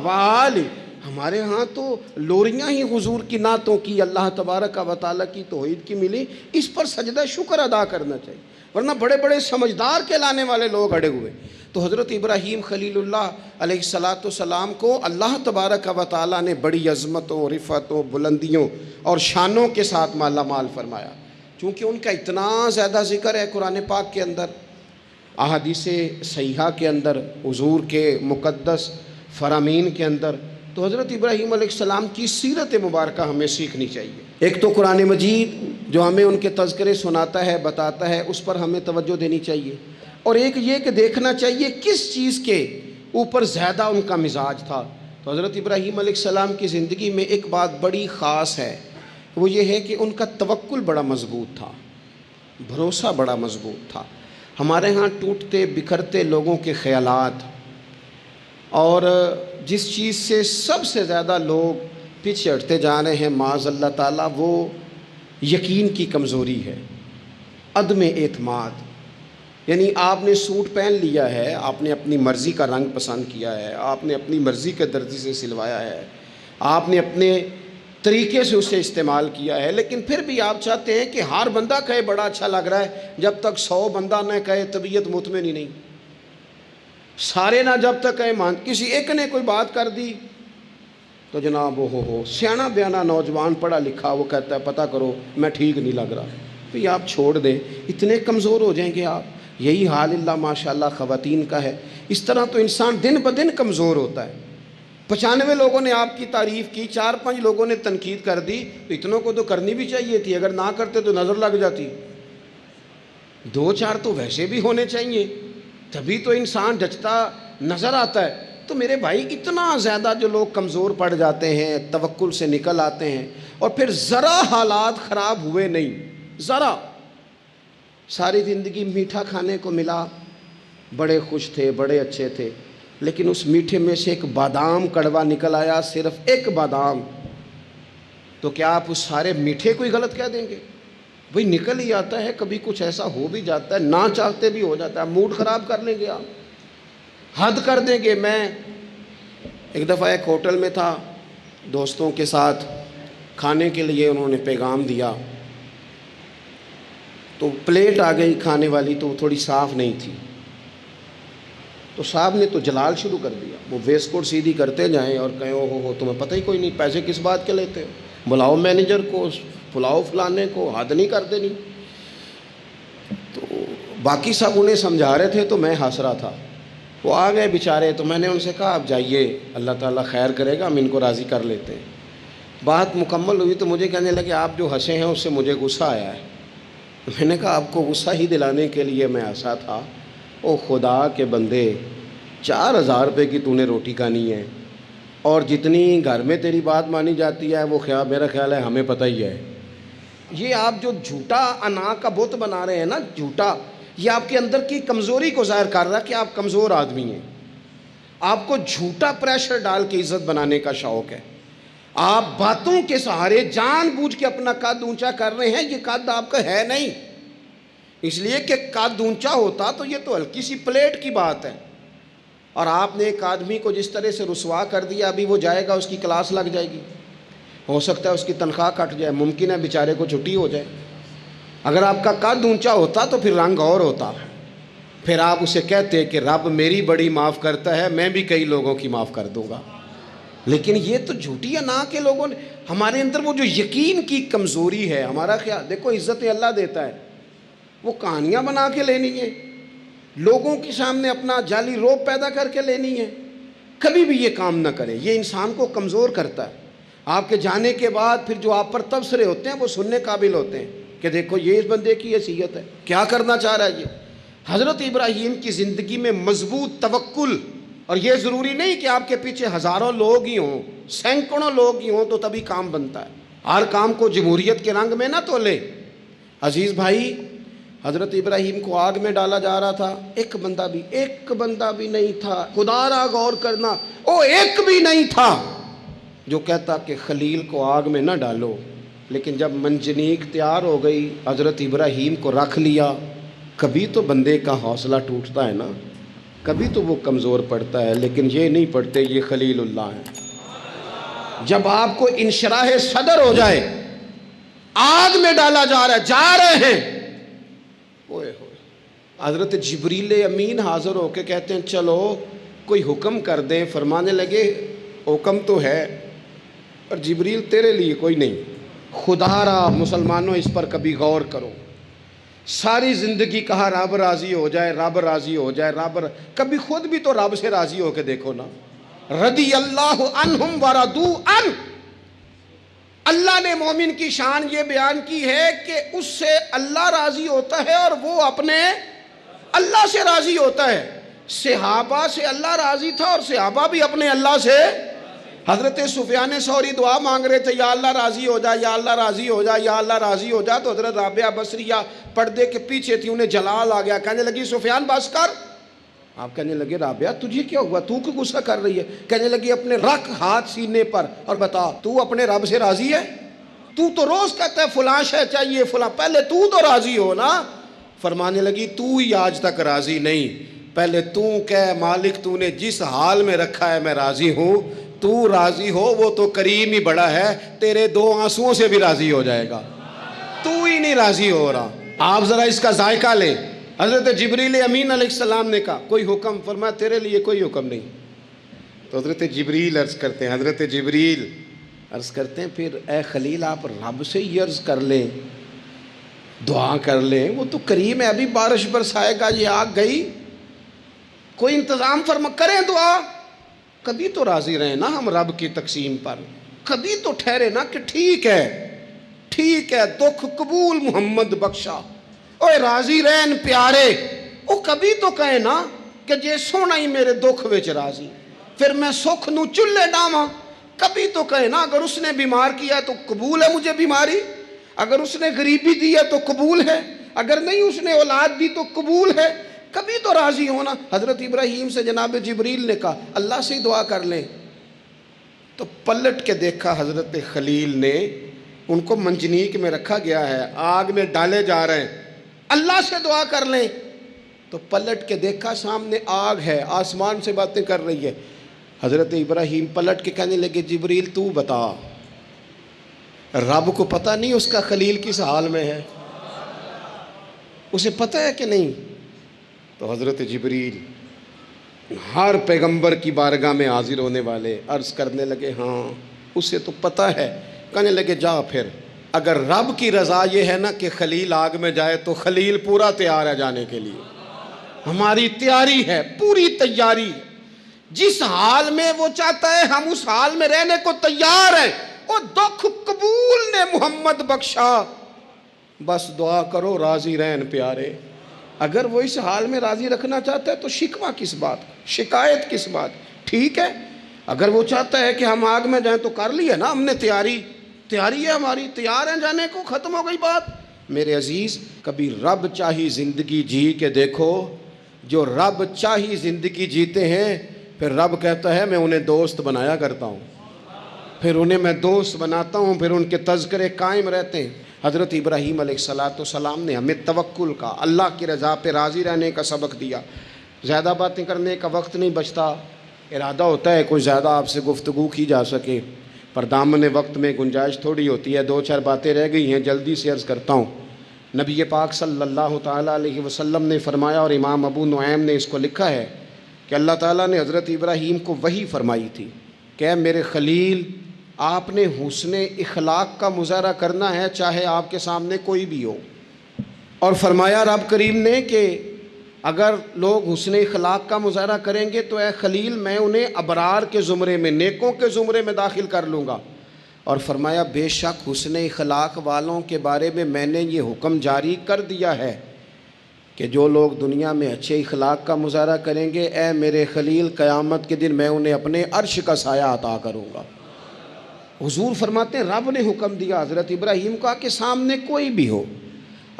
وآلہ. ہمارے ہاں تو لوریاں ہی حضور کی نعتوں کی، اللہ تبارک و تعالیٰ کی توحید کی ملی، اس پر سجدہ شکر ادا کرنا چاہیے، ورنہ بڑے بڑے سمجھدار کہلانے والے لوگ اڑے ہوئے. تو حضرت ابراہیم خلیل اللہ علیہ السلام کو اللہ تبارک و تعالیٰ نے بڑی عظمتوں، رفعتوں، بلندیوں اور شانوں کے ساتھ مالا مال فرمایا. چونکہ ان کا اتنا زیادہ ذکر ہے قرآن پاک کے اندر، احادیث صحیحہ کے اندر، حضور کے مقدس فرامین کے اندر، تو حضرت ابراہیم علیہ السلام کی سیرت مبارکہ ہمیں سیکھنی چاہیے. ایک تو قرآن مجید جو ہمیں ان کے تذکرے سناتا ہے، بتاتا ہے، اس پر ہمیں توجہ دینی چاہیے، اور ایک یہ کہ دیکھنا چاہیے کس چیز کے اوپر زیادہ ان کا مزاج تھا. تو حضرت ابراہیم علیہ السلام کی زندگی میں ایک بات بڑی خاص ہے، وہ یہ ہے کہ ان کا توکل بڑا مضبوط تھا، بھروسہ بڑا مضبوط تھا. ہمارے ہاں ٹوٹتے بکھرتے لوگوں کے خیالات، اور جس چیز سے سب سے زیادہ لوگ پیچھے ہٹتے جا رہے ہیں معاذ اللہ تعالیٰ، وہ یقین کی کمزوری ہے، عدم اعتماد. یعنی آپ نے سوٹ پہن لیا ہے، آپ نے اپنی مرضی کا رنگ پسند کیا ہے، آپ نے اپنی مرضی کے درزی سے سلوایا ہے، آپ نے اپنے طریقے سے اسے استعمال کیا ہے، لیکن پھر بھی آپ چاہتے ہیں کہ ہر بندہ کہے بڑا اچھا لگ رہا ہے، جب تک 100 بندہ نہ کہے طبیعت مطمئن ہی نہیں. سارے نہ جب تک کہے مان، کسی ایک نے کوئی بات کر دی تو جناب ہو سیانا بیانا نوجوان پڑھا لکھا وہ کہتا ہے پتہ کرو میں ٹھیک نہیں لگ رہا. تو آپ چھوڑ دیں، اتنے کمزور ہو جائیں گے آپ. یہی حال اللہ ماشاءاللہ خواتین کا ہے. اس طرح تو انسان دن بدن کمزور ہوتا ہے. 95 لوگوں نے آپ کی تعریف کی، 4-5 لوگوں نے تنقید کر دی، تو اتنوں کو تو کرنی بھی چاہیے تھی، اگر نہ کرتے تو نظر لگ جاتی. 2-4 تو ویسے بھی ہونے چاہیے، تبھی تو انسان جچتا نظر آتا ہے. تو میرے بھائی اتنا زیادہ جو لوگ کمزور پڑ جاتے ہیں، توکل سے نکل آتے ہیں، اور پھر ذرا حالات خراب ہوئے نہیں، ذرا، ساری زندگی میٹھا کھانے کو ملا، بڑے خوش تھے، بڑے اچھے تھے، لیکن اس میٹھے میں سے ایک بادام کڑوا نکل آیا، صرف ایک بادام، تو کیا آپ اس سارے میٹھے کو ہی غلط کہہ دیں گے؟ بھئی نکل ہی آتا ہے، کبھی کچھ ایسا ہو بھی جاتا ہے، نہ چاہتے بھی ہو جاتا ہے، موڈ خراب کر لیں گے آپ، حد کر دیں گے. میں ایک دفعہ ایک ہوٹل میں تھا، دوستوں کے ساتھ کھانے کے لیے انہوں نے پیغام دیا، تو پلیٹ آ گئی کھانے والی، تو وہ تھوڑی صاف نہیں تھی، تو صاحب نے تو جلال شروع کر دیا. وہ ویسٹ کوٹ سیدھی کرتے جائیں اور کہیں او ہو تمہیں پتہ ہی کوئی نہیں، پیسے کس بات کے لیتے ہو، بلاؤ مینیجر کو، بلاؤ فلانے کو، حد نہیں کرتے نہیں. تو باقی سب انہیں سمجھا رہے تھے تو میں ہنس رہا تھا. وہ آ گئے بیچارے، تو میں نے ان سے کہا آپ جائیے، اللہ تعالیٰ خیر کرے گا، ہم ان کو راضی کر لیتے ہیں. بات مکمل ہوئی تو مجھے کہنے لگے آپ جو ہنسے ہیں اس سے مجھے غصہ آیا ہے. میں نے کہا آپ کو غصہ ہی دلانے کے لیے میں ہنسا تھا. او خدا کے بندے، 4000 روپے کی تو نے روٹی کھانی ہے، اور جتنی گھر میں تیری بات مانی جاتی ہے وہ میرا خیال ہے ہمیں پتہ ہی ہے. یہ آپ جو جھوٹا انا کا بت بنا رہے ہیں نا، جھوٹا، یہ آپ کے اندر کی کمزوری کو ظاہر کر رہا ہے کہ آپ کمزور آدمی ہیں. آپ کو جھوٹا پریشر ڈال کے عزت بنانے کا شوق ہے. آپ باتوں کے سہارے جان بوجھ کے اپنا قد اونچا کر رہے ہیں. یہ قد آپ کا ہے نہیں، اس لیے کہ قد اونچا ہوتا تو یہ تو ہلکی سی پلیٹ کی بات ہے. اور آپ نے ایک آدمی کو جس طرح سے رسوا کر دیا، ابھی وہ جائے گا، اس کی کلاس لگ جائے گی، ہو سکتا ہے اس کی تنخواہ کٹ جائے، ممکن ہے بیچارے کو چھٹی ہو جائے۔ اگر آپ کا قد اونچا ہوتا تو پھر رنگ اور ہوتا، پھر آپ اسے کہتے کہ رب میری بڑی معاف کرتا ہے، میں بھی کئی لوگوں کی معاف کر دوں گا۔ لیکن یہ تو جھوٹی ہے نا کہ لوگوں نے، ہمارے اندر وہ جو یقین کی کمزوری ہے، ہمارا خیال، دیکھو عزت اللہ دیتا ہے، وہ کہانیاں بنا کے لینی ہے، لوگوں کے سامنے اپنا جعلی روب پیدا کر کے لینی ہے، کبھی بھی یہ کام نہ کریں، یہ انسان کو کمزور کرتا ہے۔ آپ کے جانے کے بعد پھر جو آپ پر تبصرے ہوتے ہیں وہ سننے قابل ہوتے ہیں کہ دیکھو یہ اس بندے کی حیثیت ہے، کیا کرنا چاہ رہا ہے یہ۔ حضرت ابراہیم کی زندگی میں مضبوط توکل، اور یہ ضروری نہیں کہ آپ کے پیچھے ہزاروں لوگ ہی ہوں، سینکڑوں لوگ ہی ہوں تو تبھی کام بنتا ہے، ہر کام کو جمہوریت کے رنگ میں نہ تولے۔ عزیز بھائی، حضرت ابراہیم کو آگ میں ڈالا جا رہا تھا، ایک بندہ بھی نہیں تھا، خدا را غور کرنا، او ایک بھی نہیں تھا جو کہتا کہ خلیل کو آگ میں نہ ڈالو۔ لیکن جب منجنیق تیار ہو گئی، حضرت ابراہیم کو رکھ لیا۔ کبھی تو بندے کا حوصلہ ٹوٹتا ہے نا، کبھی تو وہ کمزور پڑتا ہے، لیکن یہ نہیں پڑھتے یہ خلیل اللہ ہیں۔ جب آپ کو انشراح صدر ہو جائے، آگ میں ڈالا جا رہا ہے، جا رہے ہیں، اوئے ہوئے، حضرت جبریل امین حاضر ہو کے کہتے ہیں چلو کوئی حکم کر دیں۔ فرمانے لگے حکم تو ہے اور جبریل تیرے لیے کوئی نہیں، خدا را مسلمانوں اس پر کبھی غور کرو۔ ساری زندگی کہا رب راضی ہو جائے، رب راضی ہو جائے، کبھی خود بھی تو رب سے راضی ہو کے دیکھو نا۔ رضی اللہ عنہم ورضوا عنہ، اللہ نے مومن کی شان یہ بیان کی ہے کہ اس سے اللہ راضی ہوتا ہے اور وہ اپنے اللہ سے راضی ہوتا ہے۔ صحابہ سے اللہ راضی تھا اور صحابہ بھی اپنے اللہ سے۔ حضرت سفیان ثوری دعا مانگ رہے تھے، یا اللہ راضی ہو جا، یا اللہ راضی ہو جا، یا اللہ راضی ہو جا، تو حضرت رابعہ بصریہ پردے کے پیچھے تھی، انہیں جلال آ گیا، کہنے لگی سفیان بس کر۔ آپ کہنے لگے رابعہ تجھے کیا ہوا، تو کیوں غصہ کر رہی ہے؟ کہنے لگی اپنے رکھ ہاتھ سینے پر اور بتا تو اپنے رب سے راضی ہے؟ تو روز کہتا ہے فلاں شے چاہیے فلاں، پہلے تو راضی ہو نا۔ فرمانے لگی تو ہی آج تک راضی نہیں، پہلے تو کہہ مالک تو نے جس حال میں رکھا ہے میں راضی ہوں، تو راضی ہو، وہ تو کریم ہی بڑا ہے، تیرے دو آنسوؤں سے بھی راضی ہو جائے گا، تو ہی نہیں راضی ہو رہا۔ آپ ذرا اس کا ذائقہ لیں۔ حضرت جبریل امین علیہ السلام نے کہا کوئی حکم؟ فرمایا تیرے لیے کوئی حکم نہیں۔ تو حضرت جبریل عرض کرتے ہیں، حضرت جبریل عرض کرتے ہیں پھر اے خلیل آپ رب سے ہی عرض کر لیں، دعا کر لیں، وہ تو کریم ہے، ابھی بارش برسائے گا، یہ آگ گئی، کوئی انتظام فرما، کریں دعا۔ کبھی تو راضی رہیں نا ہم رب کی تقسیم پر، کبھی تو ٹھہرے نا کہ ٹھیک ہے دکھ قبول محمد بخشا، اوے راضی رہن پیارے، او کبھی تو کہے نا کہ جے سونا ہی میرے دکھ وچ راضی، پھر میں سکھ نو چلے ڈاواں۔ کبھی تو کہے نا اگر اس نے بیمار کیا تو قبول ہے مجھے بیماری، اگر اس نے غریبی دی ہے تو قبول ہے، اگر نہیں اس نے اولاد دی تو قبول ہے، کبھی تو راضی ہونا۔ حضرت ابراہیم سے جناب جبریل نے کہا اللہ سے دعا کر لیں، تو پلٹ کے دیکھا حضرت خلیل نے، ان کو منجنیق میں رکھا گیا ہے، آگ میں ڈالے جا رہے ہیں، اللہ سے دعا کر لیں، تو پلٹ کے دیکھا سامنے آگ ہے، آسمان سے باتیں کر رہی ہے۔ حضرت ابراہیم پلٹ کے کہنے لگے جبریل تو بتا، رب کو پتہ نہیں اس کا خلیل کس حال میں ہے، اسے پتہ ہے کہ نہیں؟ تو حضرت جبریل ہر پیغمبر کی بارگاہ میں حاضر ہونے والے عرض کرنے لگے ہاں اسے تو پتہ ہے۔ کہنے لگے جا پھر، اگر رب کی رضا یہ ہے نا کہ خلیل آگ میں جائے تو خلیل پورا تیار ہے جانے کے لیے، ہماری تیاری ہے، پوری تیاری، جس حال میں وہ چاہتا ہے ہم اس حال میں رہنے کو تیار ہیں۔ وہ دکھ قبول نے محمد بخشا، بس دعا کرو راضی رہن پیارے۔ اگر وہ اس حال میں راضی رکھنا چاہتا ہے تو شکوہ کس بات، شکایت کس بات؟ ٹھیک ہے، اگر وہ چاہتا ہے کہ ہم آگ میں جائیں تو کر لی ہے نا ہم نے تیاری ہے ہماری، تیار ہیں جانے کو، ختم ہو گئی بات۔ میرے عزیز کبھی رب چاہی زندگی جی کے دیکھو، جو رب چاہی زندگی جیتے ہیں پھر رب کہتا ہے میں انہیں دوست بنایا کرتا ہوں، پھر انہیں میں دوست بناتا ہوں، پھر ان کے تذکرے قائم رہتے ہیں۔ حضرت ابراہیم علیہ السلام نے ہمیں توکل کا، اللہ کی رضا پہ راضی رہنے کا سبق دیا۔ زیادہ باتیں کرنے کا وقت نہیں بچتا، ارادہ ہوتا ہے کوئی زیادہ آپ سے گفتگو کی جا سکے، پر دامن وقت میں گنجائش تھوڑی ہوتی ہے۔ 2-4 باتیں رہ گئی ہیں، جلدی سے عرض کرتا ہوں۔ نبی پاک صلی اللہ تعالیٰ علیہ وسلم نے فرمایا، اور امام ابو نعیم نے اس کو لکھا ہے، کہ اللہ تعالیٰ نے حضرت ابراہیم کو وحی فرمائی تھی کہ اے میرے خلیل، آپ نے حسن اخلاق کا مظاہرہ کرنا ہے چاہے آپ کے سامنے کوئی بھی ہو۔ اور فرمایا رب کریم نے کہ اگر لوگ حسن اخلاق کا مظاہرہ کریں گے تو اے خلیل میں انہیں ابرار کے زمرے میں، نیکوں کے زمرے میں داخل کر لوں گا۔ اور فرمایا بے شک حسن اخلاق والوں کے بارے میں میں نے یہ حکم جاری کر دیا ہے کہ جو لوگ دنیا میں اچھے اخلاق کا مظاہرہ کریں گے، اے میرے خلیل، قیامت کے دن میں انہیں اپنے عرش کا سایہ عطا کروں گا۔ حضور فرماتے ہیں رب نے حکم دیا حضرت ابراہیم کا کہ سامنے کوئی بھی ہو،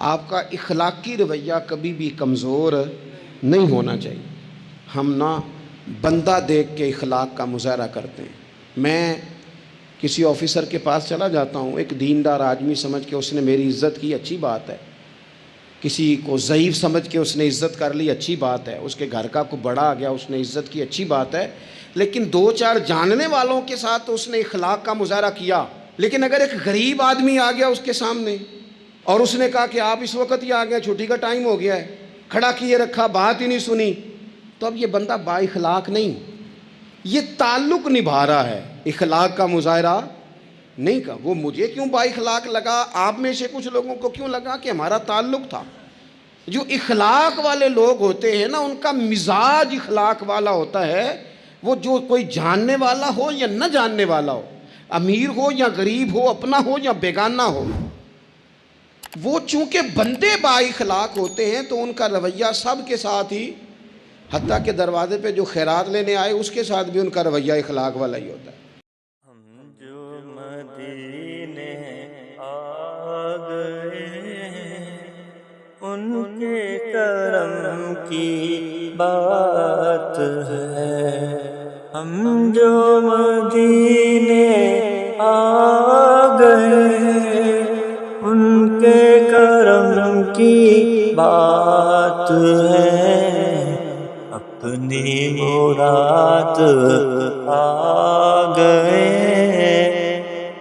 آپ کا اخلاقی رویہ کبھی بھی کمزور نہیں ہونا چاہیے۔ ہم نہ بندہ دیکھ کے اخلاق کا مظاہرہ کرتے ہیں۔ میں کسی آفیسر کے پاس چلا جاتا ہوں، ایک دیندار آدمی سمجھ کے اس نے میری عزت کی، اچھی بات ہے۔ کسی کو ضعیف سمجھ کے اس نے عزت کر لی، اچھی بات ہے۔ اس کے گھر کا کوئی بڑا آ گیا، اس نے عزت کی، اچھی بات ہے۔ لیکن 2-4 جاننے والوں کے ساتھ اس نے اخلاق کا مظاہرہ کیا۔ لیکن اگر ایک غریب آدمی آ گیا اس کے سامنے اور اس نے کہا کہ آپ اس وقت ہی آ گئے، چھٹی کا ٹائم ہو گیا ہے، کھڑا کیے رکھا، بات ہی نہیں سنی، تو اب یہ بندہ با اخلاق نہیں، یہ تعلق نبھا رہا ہے، اخلاق کا مظاہرہ نہیں کا۔ وہ مجھے کیوں با اخلاق لگا، آپ میں سے کچھ لوگوں کو کیوں لگا کہ ہمارا تعلق تھا۔ جو اخلاق والے لوگ ہوتے ہیں نا، ان کا مزاج اخلاق والا ہوتا ہے۔ وہ جو کوئی جاننے والا ہو یا نہ جاننے والا ہو، امیر ہو یا غریب ہو، اپنا ہو یا بیگانہ ہو، وہ چونکہ بندے با اخلاق ہوتے ہیں تو ان کا رویہ سب کے ساتھ ہی، حتیٰ کہ دروازے پہ جو خیرات لینے آئے اس کے ساتھ بھی ان کا رویہ اخلاق والا ہی ہوتا ہے۔ ہم جو مدینے آ گئے ان کے کرم کی بات ہے، ہم جو مدینے آ گئے ان کے کرم کی بات ہے، اپنی مراد آ گئے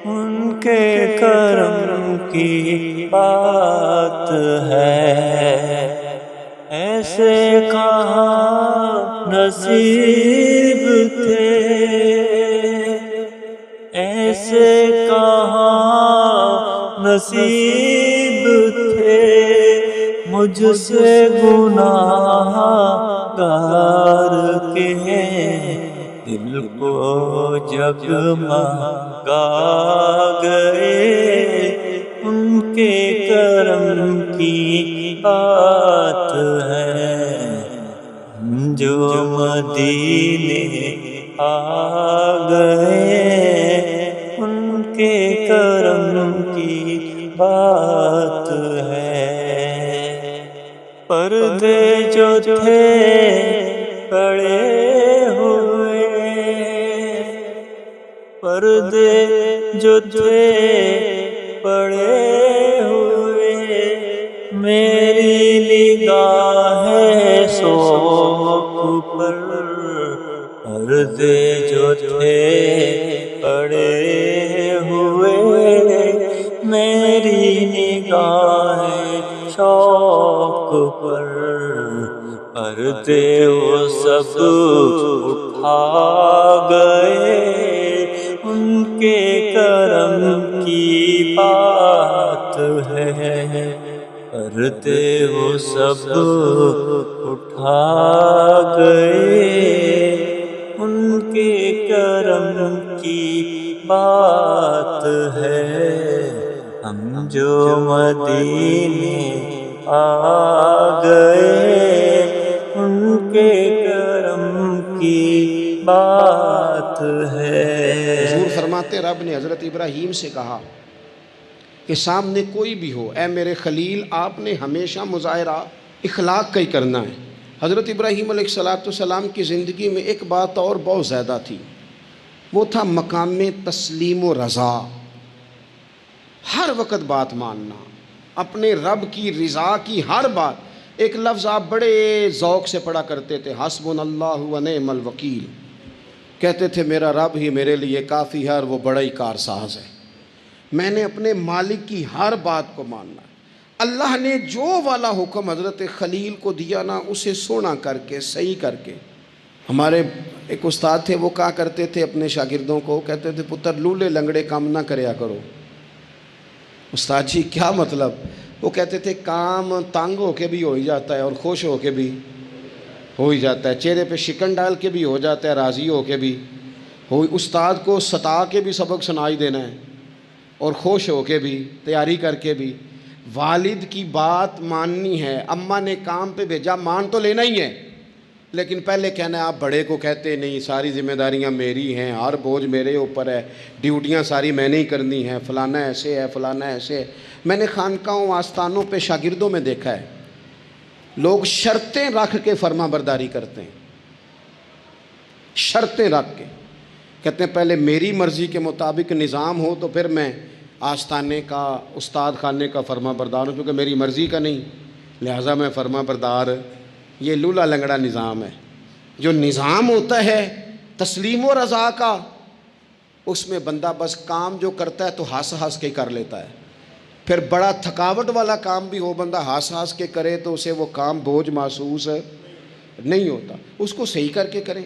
ان کے کرم کی بات ہے، ایسے کہاں نصیب تھے، ایسے کہاں نصیب تھے، مجھ سے گناہ گار کے دل کو جگمگا گئے ان کے کرم کی بات ہے، ہم جو مدینے آ گئے ان کے کرم کی بات ہے، پردے جو تھے پڑے ہوئے، پردے جو تھے پڑے ہوئے، میری نگاہ سوک پر، پردے جو تھے پڑے ہوئے، میری نگاہ شوق پر، پردے وہ سب اٹھا گئے ان کے کرم کی بات ہے، پردے وہ سب اٹھا گئے ان کے کرم کی بات ہے، ہم جو مدینے آ گئے ان کے کرم کی بات ہے۔ حضور فرماتے رب نے حضرت ابراہیم سے کہا کہ سامنے کوئی بھی ہو، اے میرے خلیل، آپ نے ہمیشہ مظاہرہ اخلاق کا ہی کرنا ہے۔ حضرت ابراہیم علیہ السلام کی زندگی میں ایک بات اور بہت زیادہ تھی، وہ تھا مقام تسلیم و رضا، ہر وقت بات ماننا، اپنے رب کی رضا کی ہر بات، ایک لفظ آپ بڑے ذوق سے پڑھا کرتے تھے، حسبنا اللہ و نعم الوکیل، کہتے تھے میرا رب ہی میرے لیے کافی ہے اور وہ بڑا ہی کارساز ہے، میں نے اپنے مالک کی ہر بات کو ماننا ہے۔ اللہ نے جو والا حکم حضرت خلیل کو دیا نا، اسے سونا کر کے صحیح کر کے، ہمارے ایک استاد تھے، وہ کہا کرتے تھے اپنے شاگردوں کو، کہتے تھے پتر لولے لنگڑے کام نہ کریا کرو۔ استاد جی کیا مطلب؟ وہ کہتے تھے کام تنگ ہو کے بھی ہو ہی جاتا ہے اور خوش ہو کے بھی ہو ہی جاتا ہے، چہرے پہ شکن ڈال کے بھی ہو جاتا ہے، راضی ہو کے بھی ہو، استاد کو ستا کے بھی سبق سنائی دینا ہے اور خوش ہو کے بھی، تیاری کر کے بھی، والد کی بات ماننی ہے۔ اماں نے کام پہ بھیجا، مان تو لینا ہی ہے، لیکن پہلے کہنا ہے آپ بڑے کو کہتے نہیں، ساری ذمہ داریاں میری ہیں، ہر بوجھ میرے اوپر ہے، ڈیوٹیاں ساری میں نے ہی کرنی ہیں، فلانا ایسے ہے، فلانا ایسے ہے۔ میں نے خانقاہوں آستانوں پہ شاگردوں میں دیکھا ہے، لوگ شرطیں رکھ کے فرما برداری کرتے ہیں، شرطیں رکھ کے کہتے ہیں پہلے میری مرضی کے مطابق نظام ہو تو پھر میں آستانے کا، استاد خانے کا فرما بردار ہوں، کیونکہ میری مرضی کا نہیں لہٰذا میں فرما بردار۔ یہ لولا لنگڑا نظام ہے۔ جو نظام ہوتا ہے تسلیم و رضا کا، اس میں بندہ بس کام جو کرتا ہے تو ہنس ہنس کے کر لیتا ہے، پھر بڑا تھکاوٹ والا کام بھی ہو بندہ ہنس ہنس کے کرے تو اسے وہ کام بوجھ محسوس نہیں ہوتا، اس کو صحیح کر کے کریں۔